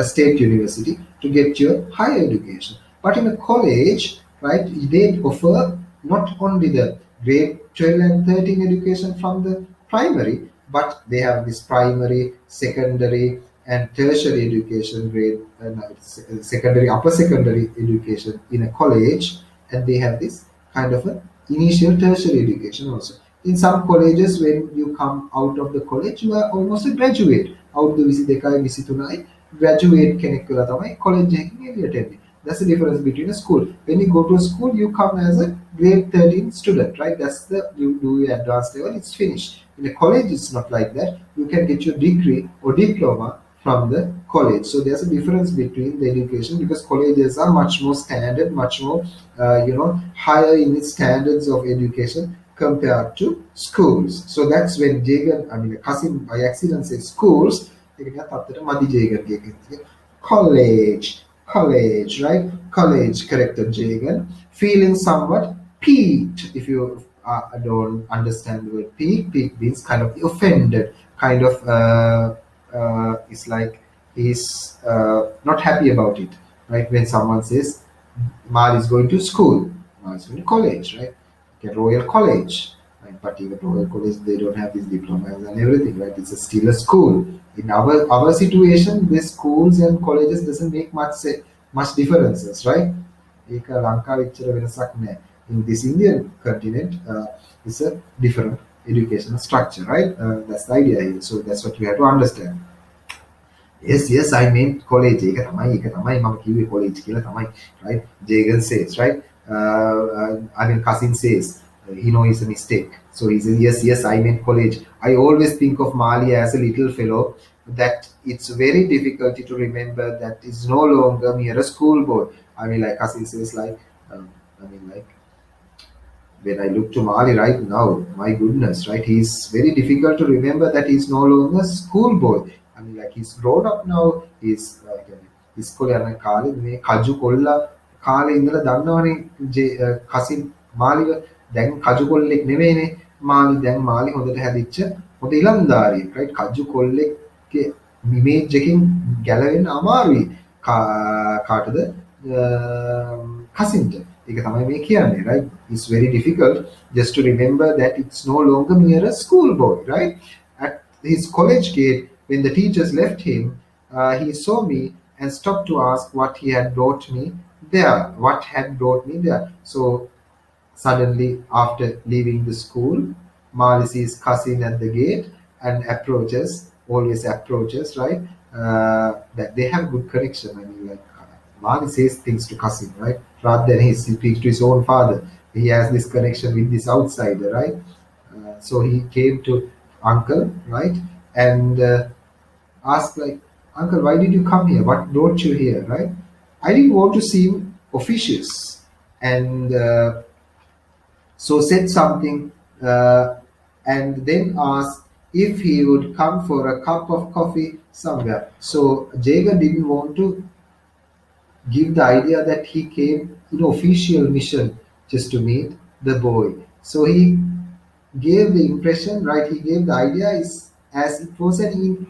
a state university to get your higher education. But in a college, right, they offer not only the grade 12 and 13 education from the primary, but they have this primary, secondary, and tertiary education grade, secondary, upper secondary education in a college, and they have this kind of a initial tertiary education also. In some colleges, when you come out of the college, you are almost a graduate. අවුරුදු 22යි 23යි graduate කෙනෙක් වෙලා තමයි college එකකින් එළියට එන්නේ. That's the difference between a school. When you go to a school, you come as a grade 13 student, right? That's you do your advanced level, it's finished. In a college, it's not like that. You can get your degree or diploma from the college. So there's a difference between the education, because colleges are much more standard, much more, higher in its standards of education compared to schools. So that's when Jagan, cousin by accident says schools, college, right? College, corrected Jagan. Feeling somewhat piqued. If you don't understand the word piqued means kind of offended, kind of it's like he's not happy about it, right? When someone says Mal is going to school, Mal is going to college, right? Okay, Royal College, right? But even Royal College, they don't have these diplomas and everything, right? It's still a school. In our situation, these schools and colleges doesn't make much differences, right? ඒක ලංකාවේ ඉච්චර වෙනසක් නැහැ. In this Indian continent, it's a different educational structure, right? That's the idea here. So that's what you have to understand. Yes, I meant college. ඒක තමයි මම කිව්වේ college කියලා තමයි, right? Jagan says, right? Cousin says he knows it's a mistake. So he says, yes, I meant college. I always think of Mali as a little fellow that it's very difficult to remember that it's no longer mere a school boy. Cousin says, when I look to Mali right now, my goodness, right? He's very difficult to remember that he's no longer a school boy. He's grown up now. He's ඉස්කෝලේ යන කාලේ මේ කජු කොල්ලා කාලේ ඉඳලා දන්නවනේ කසින් මාලිව දැන් කජු කොල්ලෙක් නෙවෙයිනේ මාලි දැන් මාලි හොඳට හැදිච්ච හොඳ ඉලන්දාරියෙක්, right? කජු කොල්ලෙක්ගේ ඉමේජ් එකකින් ගැලවෙන්න අමාරුයි කාටද කසින්ට. ඒක තමයි මේ කියන්නේ, right? It's very difficult just to remember that it's no longer mere a school boy, right? At his college gate, when the teachers left him, he saw me and stopped to ask what had brought me there. So suddenly, after leaving the school, Mali sees cousin at the gate and always approaches, right? That they have good connection. Mali says things to cousin, right? Rather than he speaks to his own father. He has this connection with this outsider, right? So he came to uncle, right? And asked uncle, why did you come here? What brought you here, right? I didn't want to seem officious, and so said something, and then asked if he would come for a cup of coffee somewhere. So Jagan didn't want to give the idea that he came in official mission just to meet the boy. So he gave the impression, right? He gave the idea as it was an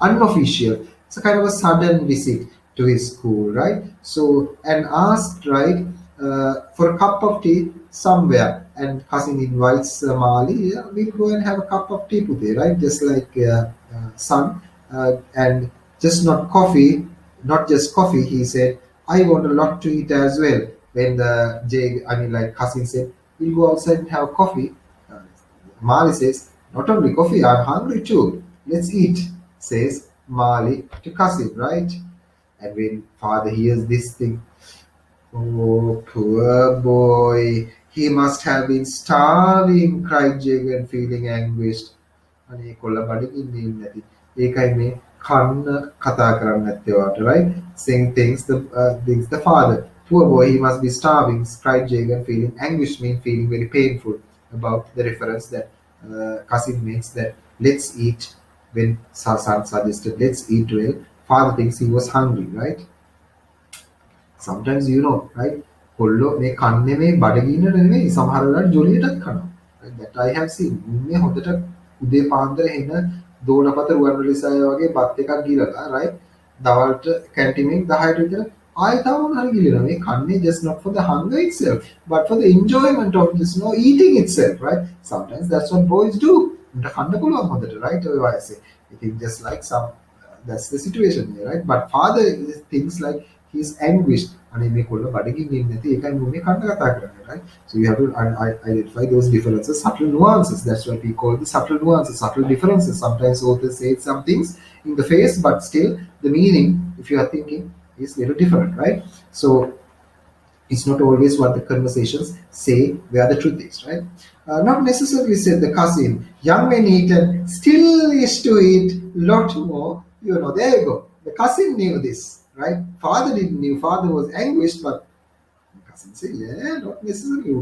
unofficial. It's a kind of a sudden visit to his school, right? So, and asked, right, for a cup of tea somewhere. And cousin invites Mali, we'll go and have a cup of tea today, right? Just like son, and just not just coffee. He said, I want a lot to eat as well. When cousin said, we'll go outside and have coffee. Mali says, Not only coffee, I'm hungry too. Let's eat, says Mali to Kasim, right? And when father hears this thing, oh, poor boy, he must have been starving, cried Jagan, feeling anguished. අනේ කොල්ල බඩගින්නේ ඉන්නේ නැති. ඒකයි මේ කන්න කතා කරන්නේ නැත්තේ වාට, right? Saying things the father. Poor boy, he must be starving, cried Jagan, feeling anguish, mean feeling very painful about the reference that Kasim makes that let's eat when Sasan suggested let's eat well. Father thinks he was hungry, right? Sometimes right? කොල්ලෝ මේ කන්නේ මේ බඩගින්නට නෙමෙයි සමහර වෙලාවට ජොලියටත් කනවා. Right? That I have seen. මේ හොඳට උදේ පාන්දර එන දෝණපත රුවන්වැලිසෑය වගේ බත් එකක් ගිලලා right? දවල්ට කැන්ටිනෙන් 10ට විතර ආයෙ තව මොන හරි ගිලනවා. මේ කන්නේ just not for the hunger itself, but for the enjoyment of just eating itself, right? Sometimes that's what boys do. උන්ට කන්න පුළුවන් හොඳට, right? ඔය වයසේ. I think just like some that's the situation here, right? But father thinks like he's anguished. අනේ මේ කොල්ල බඩගින්නේ නැති ඒකයි මම මේ කන්න කතා කරන්නේ, right? So you have to identify those differences, subtle nuances. That's what we call the subtle nuances, subtle differences. Sometimes authors say some things in the face, but still the meaning, if you are thinking, is a little different, right? So it's not always what the conversations say where the truth is, right? Not necessarily, said the cousin. Young men eat and still is to eat lot more. There you go. The cousin knew this, right? Father didn't knew. Father was anguished, but cousin said, yeah, not necessarily.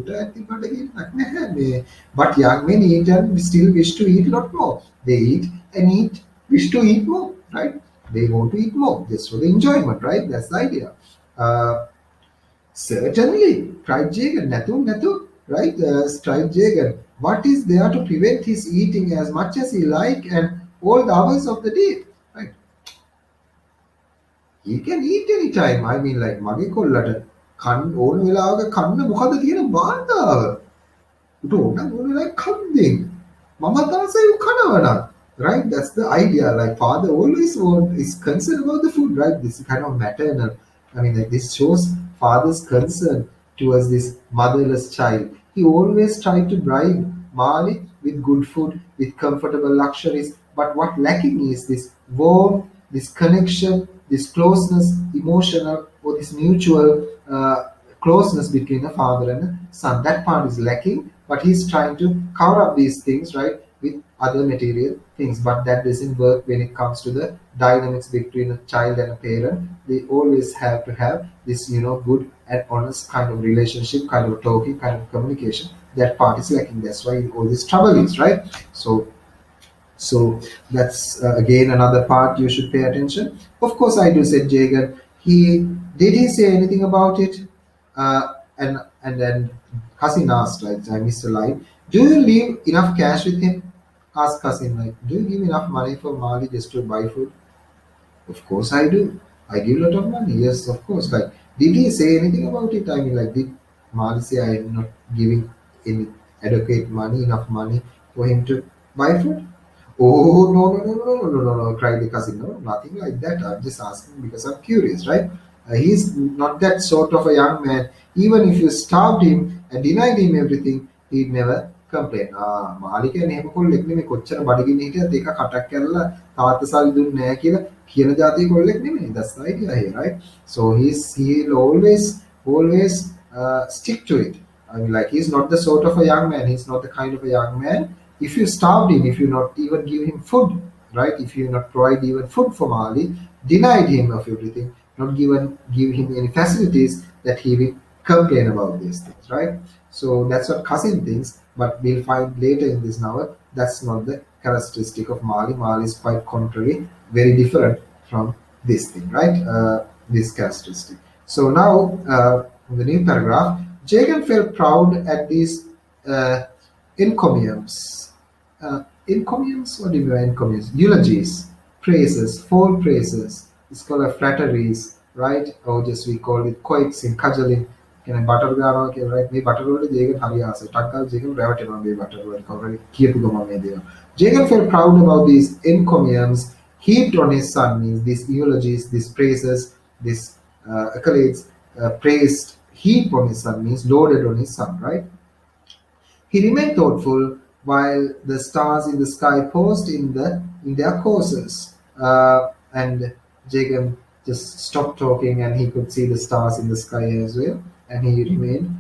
But young men eat and still wish to eat lot more. They eat and eat, wish to eat more, right? They want to eat more just for the enjoyment, right? That's the idea. Certainly, cried Jagan. Natu, right? Cried Jagan. What is there to prevent his eating as much as he like and all the hours of the day, right? He can eat anytime. I mean, like, මගේ කොල්ලට කන්න ඕන වෙලාවක කන්න මොකද තියෙන බාධාව? උට ඕන වෙලාවක කන්න දෙන්න. මම තමයි කනවා. Right? That's the idea. Like father always is concerned about the food, right? This is kind of maternal. I mean, like this shows father's concern towards this motherless child. He always tried to bribe Malik with good food, with comfortable luxuries. But what lacking is this warmth, this connection, this closeness, emotional, or this mutual closeness between a father and a son. That part is lacking, but he's trying to cover up these things, right, with other material things. But that doesn't work when it comes to the dynamics between a child and a parent. They always have to have this, good and honest kind of relationship, kind of talking, kind of communication. That part is lacking. That's why all this trouble is, right? So that's again another part you should pay attention. Of course I do, said Jagan. Did he say anything about it? And then Cousin asked, like, I missed a line. Do you leave enough cash with him? Asked Cousin, like, do you give enough money for Mali just to buy food? Of course I do. I give a lot of money. Yes, of course. Like, did he say anything about it? I mean, like, did Mali say I am not giving any adequate money, enough money for him to buy food? Oh, no, cried the cousin. No, nothing like that. I'm just asking because I'm curious, right? He's not that sort of a young man. Even if you starved him and denied him everything, he'd never complain. Malik එහෙම කොල්ලෙක් නෙමෙයි කොච්චර බඩගින්න හිටියත් ඒක කටක් කරලා තාත්තසල් දුන්නේ නැහැ කියලා කියන જાතිය කොල්ලෙක් නෙමෙයි. That's the idea here, right? So he'll always stick to it. I mean, like, he's not the sort of a young man. He's not the kind of a young man. If you starved him, if you not even give him food, right? If you not provide even food for Mali, denied him of everything, not give him any facilities, that he will complain about these things, right? So that's what Cousin thinks, but we'll find later in this novel that's not the characteristic of Mali. Mali is quite contrary, very different from this thing, right? This characteristic. So now, in the new paragraph, Jagan felt proud at these encomiums. Encomiums? What do you mean encomiums? Eulogies, praises, full praises. It's called a flatteries, right? Or just we call it quotes in cajoling. Can I butter gano? Right? Me butter roll Jagan Hariasa. Takal Jagan Ravat on me butter roll. Already Kiepugama Media. Jagan felt proud about these encomiums heaped on his son, means these eulogies, these praises, these accolades praised, heaped on his son, means loaded on his son, right? He remained thoughtful while the stars in the sky paused in their courses. And Jacob just stopped talking, and he could see the stars in the sky as well, and he remained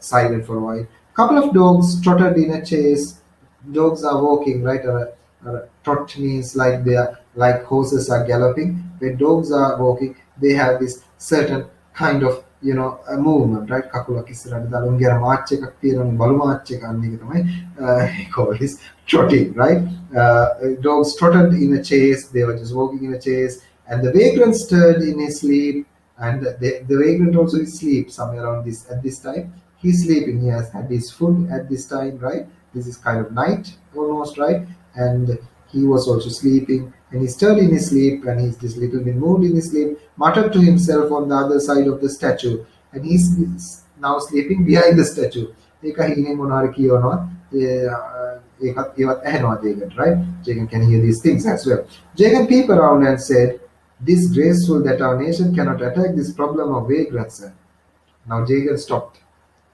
silent for a while. Couple of dogs trotted in a chase. Dogs are walking, right? Trot means like they are like horses are galloping. When dogs are walking, they have this certain kind of a movement, right? කකුලක් ඉස්සරහට දාලා උන්ගේ අර මාච් එකක් තියෙනවනේ බලු මාච් එක අන්න ඒක තමයි call this trotting, right? Dogs trotted in a chase. They were just walking in a chase, and the vagrant stirred in his sleep, and the vagrant also is sleep somewhere around this at this time. He's sleeping. He has had his food at this time, right? This is kind of night almost, right? And he was also sleeping, and he stirred in his sleep, and he's just little bit moved in his sleep, muttered to himself on the other side of the statue, and he's now sleeping behind the statue. ඒක හීනේ මොනවාරි කියනවා ඒවත් ඇහෙනවා Jagan, right? Jagan can hear these things as well. Jagan peeped around and said, "Disgraceful that our nation cannot attack this problem of vagrants." Now Jagan stopped,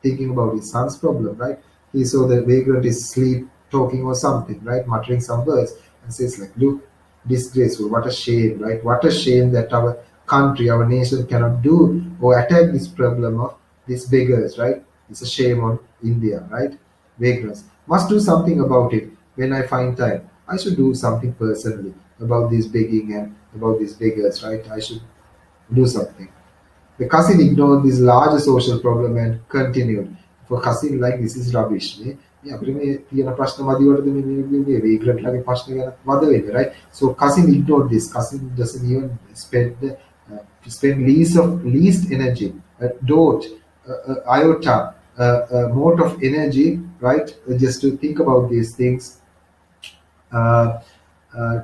thinking about his son's problem, right? He saw the vagrant is sleep talking or something, right? Muttering some words, and says like, look, disgraceful, what a shame, right? What a shame that our country, our nation cannot do or attack this problem of these beggars, right? It's a shame on India, right? Vagrants. Must do something about it when I find time. I should do something personally about this begging and about these beggars, right? I should do something. The cousin ignored this larger social problem and continued. For cousin, like this is rubbish. මේ අපිට මේ තියෙන ප්‍රශ්න මදිවලද මේ වේග්‍රට්ලාගේ ප්‍රශ්න ගැන වද වෙන්නේ, right? So cousin ignored this. Cousin doesn't even spend least energy, a dot, iota, mode of energy, right? Just to think about these things. Uh, uh,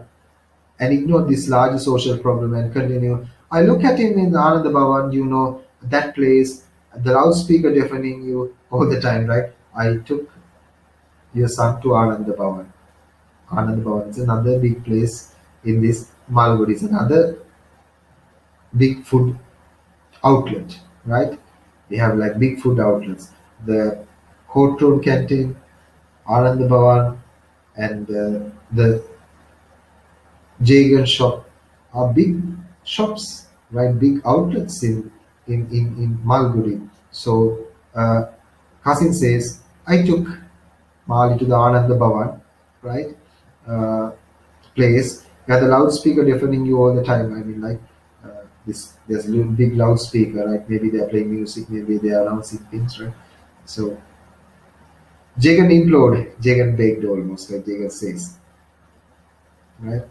and ignore this larger social problem and continue. I look at him in Ananda Bhavan, that place, the loudspeaker deafening you all the time, right? I took your son to Ananda Bhavan. Ananda Bhavan is another big place in this Malgudi. It's another big food outlet, right? We have like big food outlets. The courtroom canteen, Ananda Bhavan, and the Jagan shop are big shops, right? Big outlets in Malgudi. So Kasim says, I took Mali to the Ananda Bhavan, right? Place where the loudspeaker deafening you all the time. I mean, like there's a little big loudspeaker, right? Maybe they're playing music, maybe they are announcing things, right? So Jagan implored, Jagan begged almost, like Jagan says, right?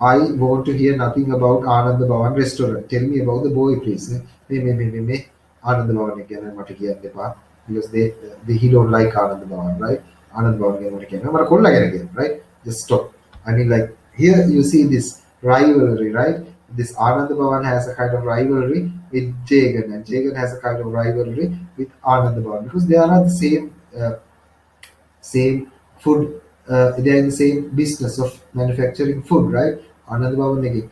I want to hear nothing about Ananda Bhavan restaurant. Tell me about the boy, please. Me Ananda Bhavan again and mata kiyanne epa, because he don't like Ananda Bhavan, right? Ananda Bhavan again mata kiyanne. Mara kolla again, right? Just stop. I mean, like here you see this rivalry, right? This Ananda Bhavan has a kind of rivalry with Jagan, and Jagan has a kind of rivalry with Ananda Bhavan, because they are not the same food. They are in the same business of manufacturing food, right? Ananda Bhavan again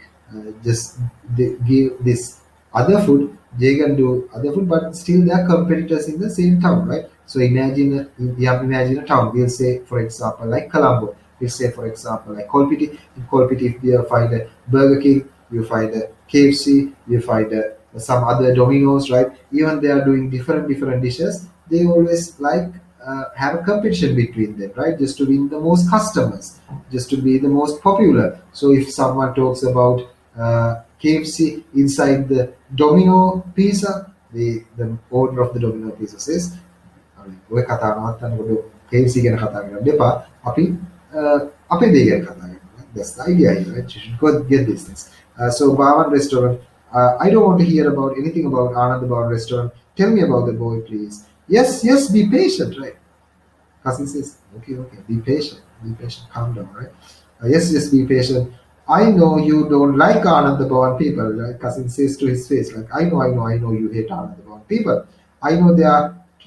just they give this other food. They can do other food, but still they are competitors in the same town, right? So imagine a town. We'll say, for example, like Colombo. We'll say, for example, like Kolpiti. In Kolpiti, if you find a Burger King, you find a KFC, you find some other Domino's, right? Even they are doing different dishes. They always like have a competition between them, right? Just to win the most customers, just to be the most popular. So if someone talks about KFC inside the Domino pizza, the owner of the Domino pizza says, ඔය කතා නවත්තනකොට KFC ගැන කතා කරන්න එපා. අපි අපේ දේ ගැන කතා කරනවා. That's the idea here, right? You should go get these things. So Bhavan restaurant, I don't want to hear about anything about Anand Bhavan restaurant. Tell me about the boy, please. Yes, be patient, right? Cousin says, okay, be patient, calm down, right? Yes, be patient. I know you don't like Anand Bhavan people, right? Cousin says to his face, like, I know you hate Anand Bhavan people. I know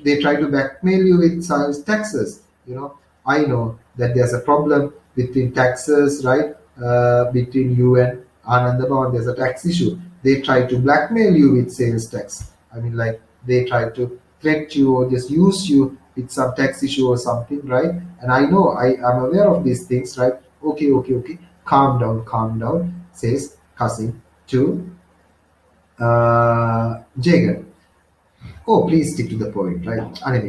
they try to blackmail you with taxes. I know that there's a problem between taxes, right? Between you and Anand Bhavan, there's a tax issue. They try to blackmail you with sales tax. I mean, like they try to threat you or just use you with some tax issue or something, right? And I know I'm aware of these things, right? Okay, okay, okay. Calm down, says Kasim to Jagan. Oh, please stick to the point, right? අනේ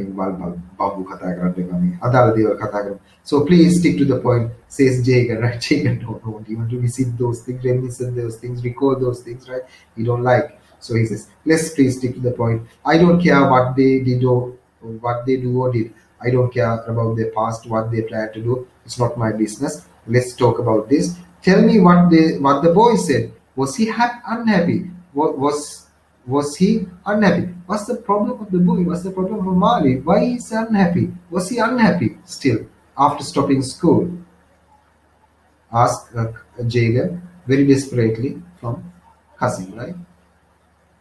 babu කතා කරන්න එපා මේ අදාළ දේවල් කතා කරමු. So please stick to the point, says Jagan, right? Jagan don't even to visit those things, reminiscent those things, recall those things, right? He don't like. So he says, let's please stick to the point. I don't care what they did or what they do or did. I don't care about their past, what they plan to do. It's not my business. Let's talk about this. Tell me what the boy said. Was he unhappy? Was he unhappy? What's the problem of the boy? What's the problem of Mali? Why is he unhappy? Was he unhappy still after stopping school? Asked Jagan very desperately from Kasim, right?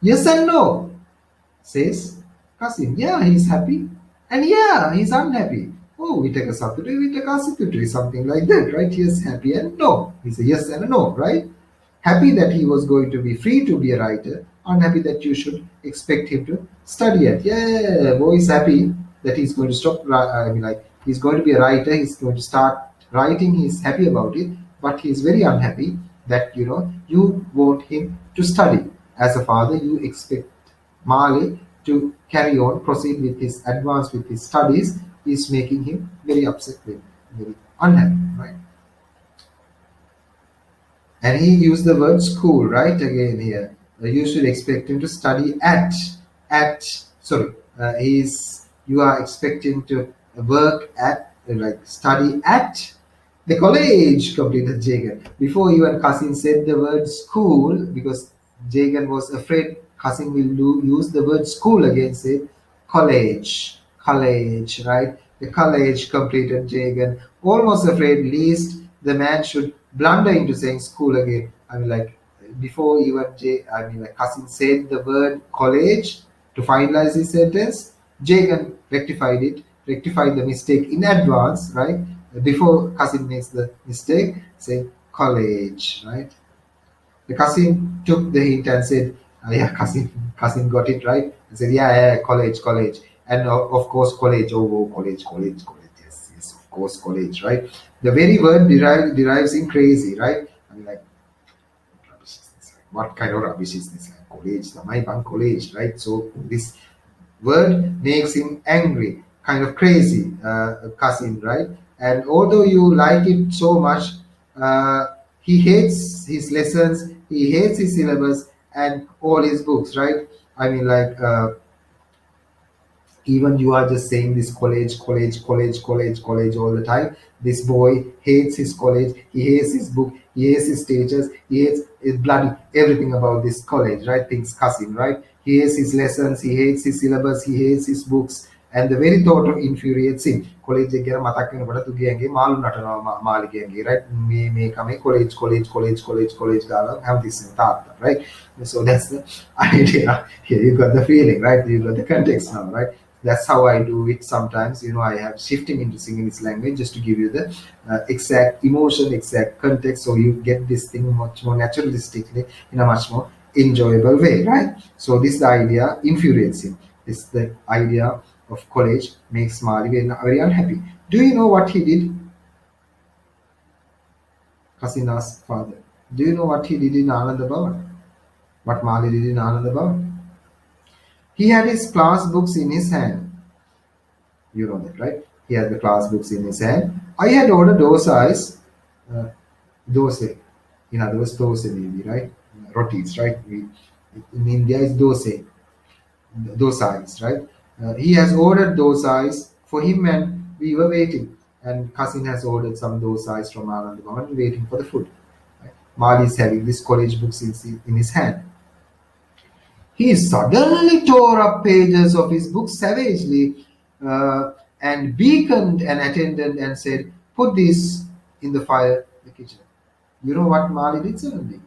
Yes and no, says Kasim. Yeah, he's happy. And yeah, he's unhappy. Oh, we take a substitute, we take a substitute, something like that, right? He's happy and no. He's a yes and a no, right? Happy that he was going to be free to be a writer, unhappy that you should expect him to study it. Yeah, boy is happy that he's going to he's going to be a writer, he's going to start writing, he's happy about it, but he's very unhappy that you want him to study. As a father, you expect Mali to carry on, proceed with his advance with his studies, is making him very upset, very unhappy, right? And he used the word school, right? Again here, you should expect him to study you are expecting to work at, study at the college, completed Jagan. Before even Kasim said the word school, because Jagan was afraid Kasim will use the word school again, say college, right? The college, completed Jagan, almost afraid least the man should blunder into saying school again. Before even Kasim said the word college to finalize his sentence, Jagan rectified the mistake in advance, right? Before Kasim makes the mistake, say college, right? The Kasim took the hint and said, yeah, Kasim got it right. And said, yeah, college. And of course, college, college, yes, of course, college, right? The very word derives in crazy, right? What kind of rubbish is this? College, right? So this word makes him angry, kind of crazy, Kasim, right? And although you like it so much, he hates his lessons, he hates his syllabus and all his books, right? Even you are just saying this college all the time. This boy hates his college, he hates his book, he hates his teachers, he hates his bloody everything about this college, right? Thinks Kasim, right? He hates his lessons, he hates his syllabus, he hates his books, and the very thought of infuriates him. College එකේ මතක් වෙනකොට තුගියන්ගේ මාළු නටනවා මාළිගයන්ගේ, right? මේ කමේ college ගාලා හැමතිස්සෙම තාත්තා, right? So that's the idea. Here you got the feeling, right? You got the context now, right? That's how I do it sometimes. I have shifting into Sinhalese language just to give you the exact emotion, exact context, so you get this thing much more naturalistically in a much more enjoyable way, right? So this is the idea infuriates him. This is the idea of college makes Mali very unhappy. Do you know what he did? Kasim asked father. Do you know what he did in Ananda Bhavan? What Mali did in Ananda Bhavan? He had his class books in his hand. You know that, right? He had the class books in his hand. I had ordered dosas, dose. In other words, dose maybe, right? Rotis, right? In India, it's dosais, right? He has ordered dosais for him, and we were waiting. And Kasim has ordered some dosais from Anand Bhavan, waiting for the food. Right? Mali is having these college books in his hand. He suddenly tore up pages of his book savagely and beaconed an attendant and said, "Put this in the fire, the kitchen." You know what Mali did suddenly?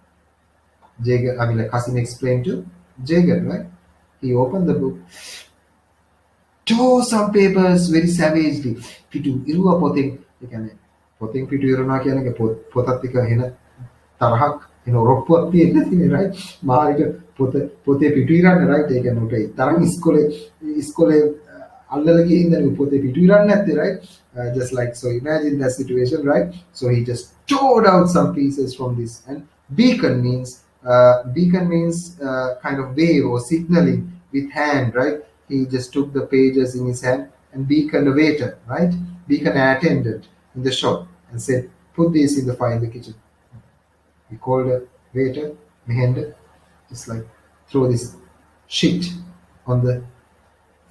Kasim explained to Jagan, right? He opened the book, tore some papers very savagely. Pitu iruwa poten, ඒ කියන්නේ පොතෙන් පිටු ඉරනවා කියන එක පොතත් එක එන තරහක් එන රොප්පුවක් තියෙන්නේ, right? මාළිට පොතේ පිටු ඉරන්න, right? ඒ කියන්නේ උට තරම් ඉස්කෝලේ අල්ලලා ගිහින් ඉඳන් පොතේ පිටු ඉරන්න නැත්තේ, right? Just like so, imagine that situation, right? So he just tore out some pieces from this. And beacon means kind of wave or signaling with hand, right? He just took the pages in his hand and beaconed a waiter, right? Beacon attendant in the shop and said, put this in the fire in the kitchen. He called a waiter, Mehender, just like throw this shit on the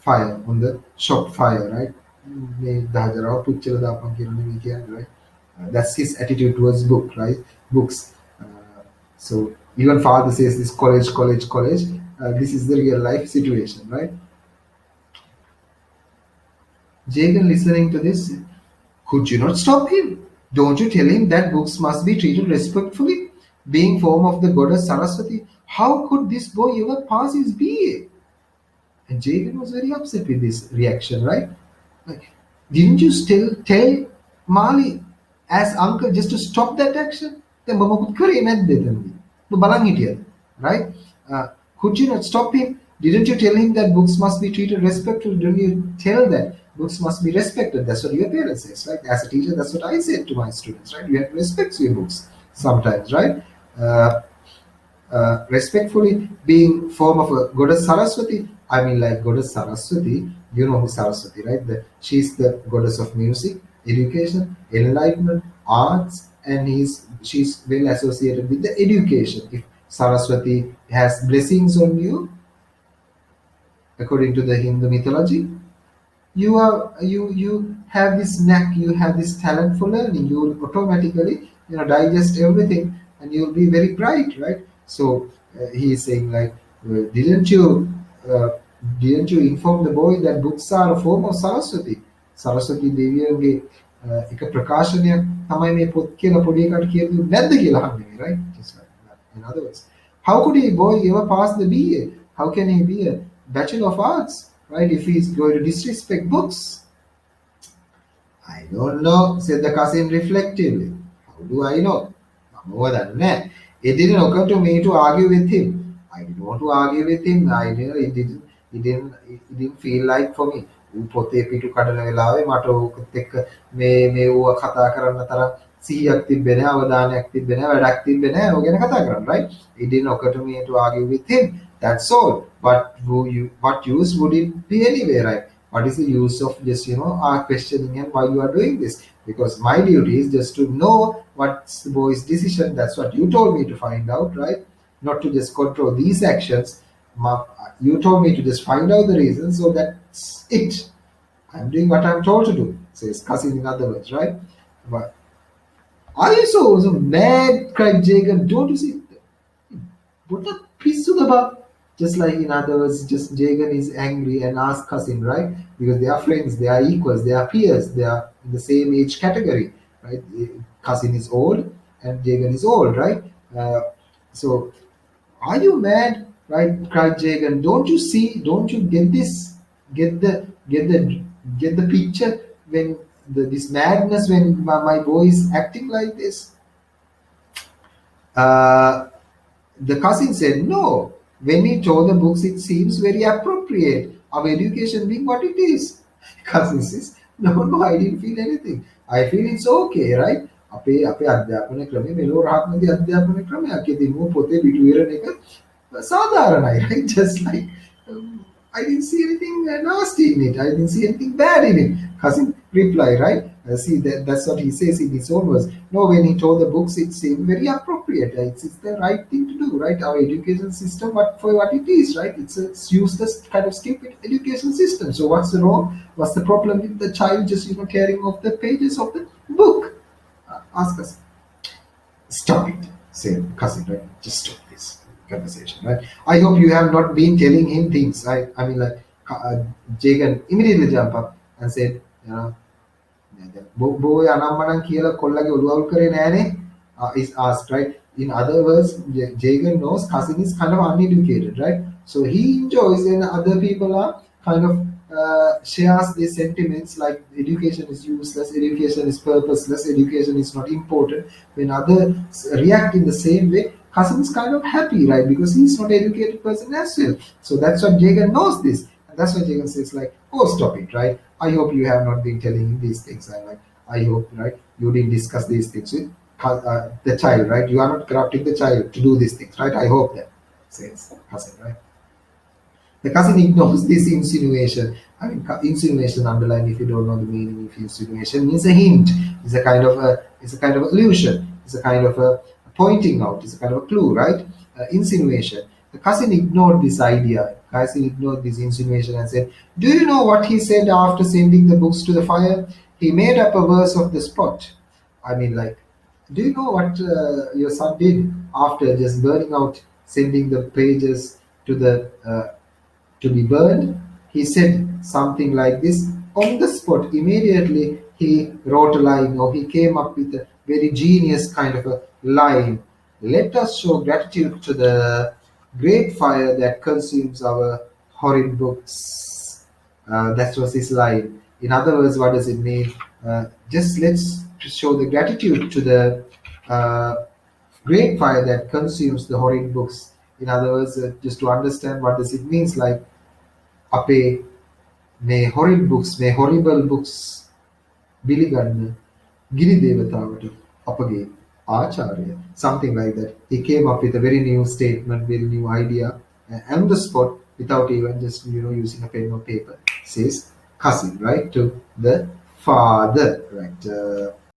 fire, on the shop fire, right? Right? That's his attitude towards book, right? Books. So even father says this college, college, college. This is the real life situation, right? Jagan listening to this, could you not stop him? Don't you tell him that books must be treated respectfully, being form of the goddess Saraswati? How could this boy ever pass his BA? And Jagan was very upset with this reaction, right? Like, didn't you still tell Mali as uncle just to stop that action? Then Bamakut kare නැද්ද බලන් හිටියද? Right? Could you not stop him? Didn't you tell him that books must be treated respectfully? Didn't you tell that books must be respected? That's what your parents says, right? As a teacher, that's what I said to my students, right? You have to respect your books sometimes, right? Respectfully being form of a goddess Saraswati. I mean, like goddess Saraswati, you know who Saraswati, right? She's the goddess of music, education, enlightenment, arts, and she's well associated with the education. If Saraswati has blessings on you, according to the Hindu mythology, you have this knack, you have this talent for learning. You will automatically digest everything, and you'll be very bright, right? So he is saying like, didn't you inform the boy that books are a form of Saraswati? Saraswati දෙවියන්ගේ එක ප්‍රකාශනයක් තමයි මේ පොත් කියලා පොඩි එකට කියන්නේ නැද්ද කියලා අහන්නේ, right? Just like that. In other words, how could a boy ever pass the BA? How can he be a Bachelor of Arts, right, if he's going to disrespect books? I don't know, said the cousin reflectively. How do I know? More than that. It didn't occur to me to argue with him. I didn't want to argue with him. It didn't feel like for me. පොතේ පිටු කඩන වෙලාවේ මට ඕකත් එක්ක මේ ඌව කතා කරන්න තරම් සිහියක් තිබ්බේ නැහැ, අවධානයක් තිබ්බේ නැහැ, වැඩක් තිබ්බේ නැහැ ඕක ගැන කතා කරන්න, right? It didn't occur to me to argue with him. That's all. But what use would it be anyway, right? What is the use of just questioning and why you are doing this? Because my duty is just to know what's the boy's decision. That's what you told me to find out, right? Not to just control these actions. You told me to just find out the reason, so that's it. I'm doing what I'm told to do, says cousin in other words, right? But are you so mad? Cried Jagan. Don't you see? What the piece about? Just like in other words, just Jagan is angry and asks cousin, right? Because they are friends, they are equals, they are peers, they are in the same age category, right? Cousin is old and Jagan is old, right? So, are you mad? Right? Cried Jagan. Don't you see? Don't you get this? Get the picture when this madness when my boy is acting like this? The cousin said, no. When we tore the books, it seems very appropriate. Our education being what it is. Cousin says, no, I didn't feel anything. I feel it's okay, right? අපේ අධ්‍යාපන ක්‍රමය මෙලෝ රාත්මදී අධ්‍යාපන ක්‍රමයක්. ඉතින් මෝ පොතේ පිටු ඉරන එක සාධාරණයි, right? Just like I didn't see anything nasty in it. I didn't see anything bad in it. Cousin replied, right? See, that's what he says in his own words. No, when he told the books, it seemed very appropriate. It's the right thing to do, right? Our education system, for what it is, right? It's a useless, kind of stupid education system. So what's the wrong? What's the problem with the child just tearing off the pages of the book? Ask us. Stop it, said cousin, right? Just stop this conversation, right? I hope you have not been telling him things, right? I mean, like Jagan immediately jumped up and said, boy anammanan කියලා කොල්ලගේ ඔළුව කරේ නෑනේ, is asked, right? In other words, Jagan knows cousin is kind of uneducated, right? So he enjoys when other people are kind of shares these sentiments like education is useless, education is purposeless, education is not important. When others react in the same way, cousin is kind of happy, right? Because he's not an educated person as well. So that's what Jagan knows this. That's why Jagan says like, oh, stop it, right? I hope you have not been telling him these things. And like, I hope, right, you didn't discuss these things with the child, right? You are not corrupting the child to do these things, right? I hope that, says Hassan, right? The cousin ignores this insinuation. I mean, insinuation underline, if you don't know the meaning of insinuation, means a hint. It's a kind of allusion. It's a kind of a pointing out. It's a kind of a clue, right? Insinuation. The cousin ignored this idea. Cousin ignored this insinuation and said, "Do you know what he said after sending the books to the fire? He made up a verse of the spot." I mean, like, do you know what your son did after just burning out, sending the pages to the to be burned? He said something like this on the spot. Immediately, he wrote a line, or he came up with a very genius kind of a line. Let us show gratitude to the great fire that consumes our horrid books. That was his line. In other words, what does it mean? Just let's show the gratitude to the uh, great fire that consumes the horrid books. In other words, just to understand what does it means, like අපේ මේ horrid books, මේ horrible books බිලිගන්න ගිනි දේවතාවට අපගේ ආචාර්ය, something like that. He came up with a very new statement, very new idea, on the spot, without even just using a pen or paper. Says cousin, right, to the father, right.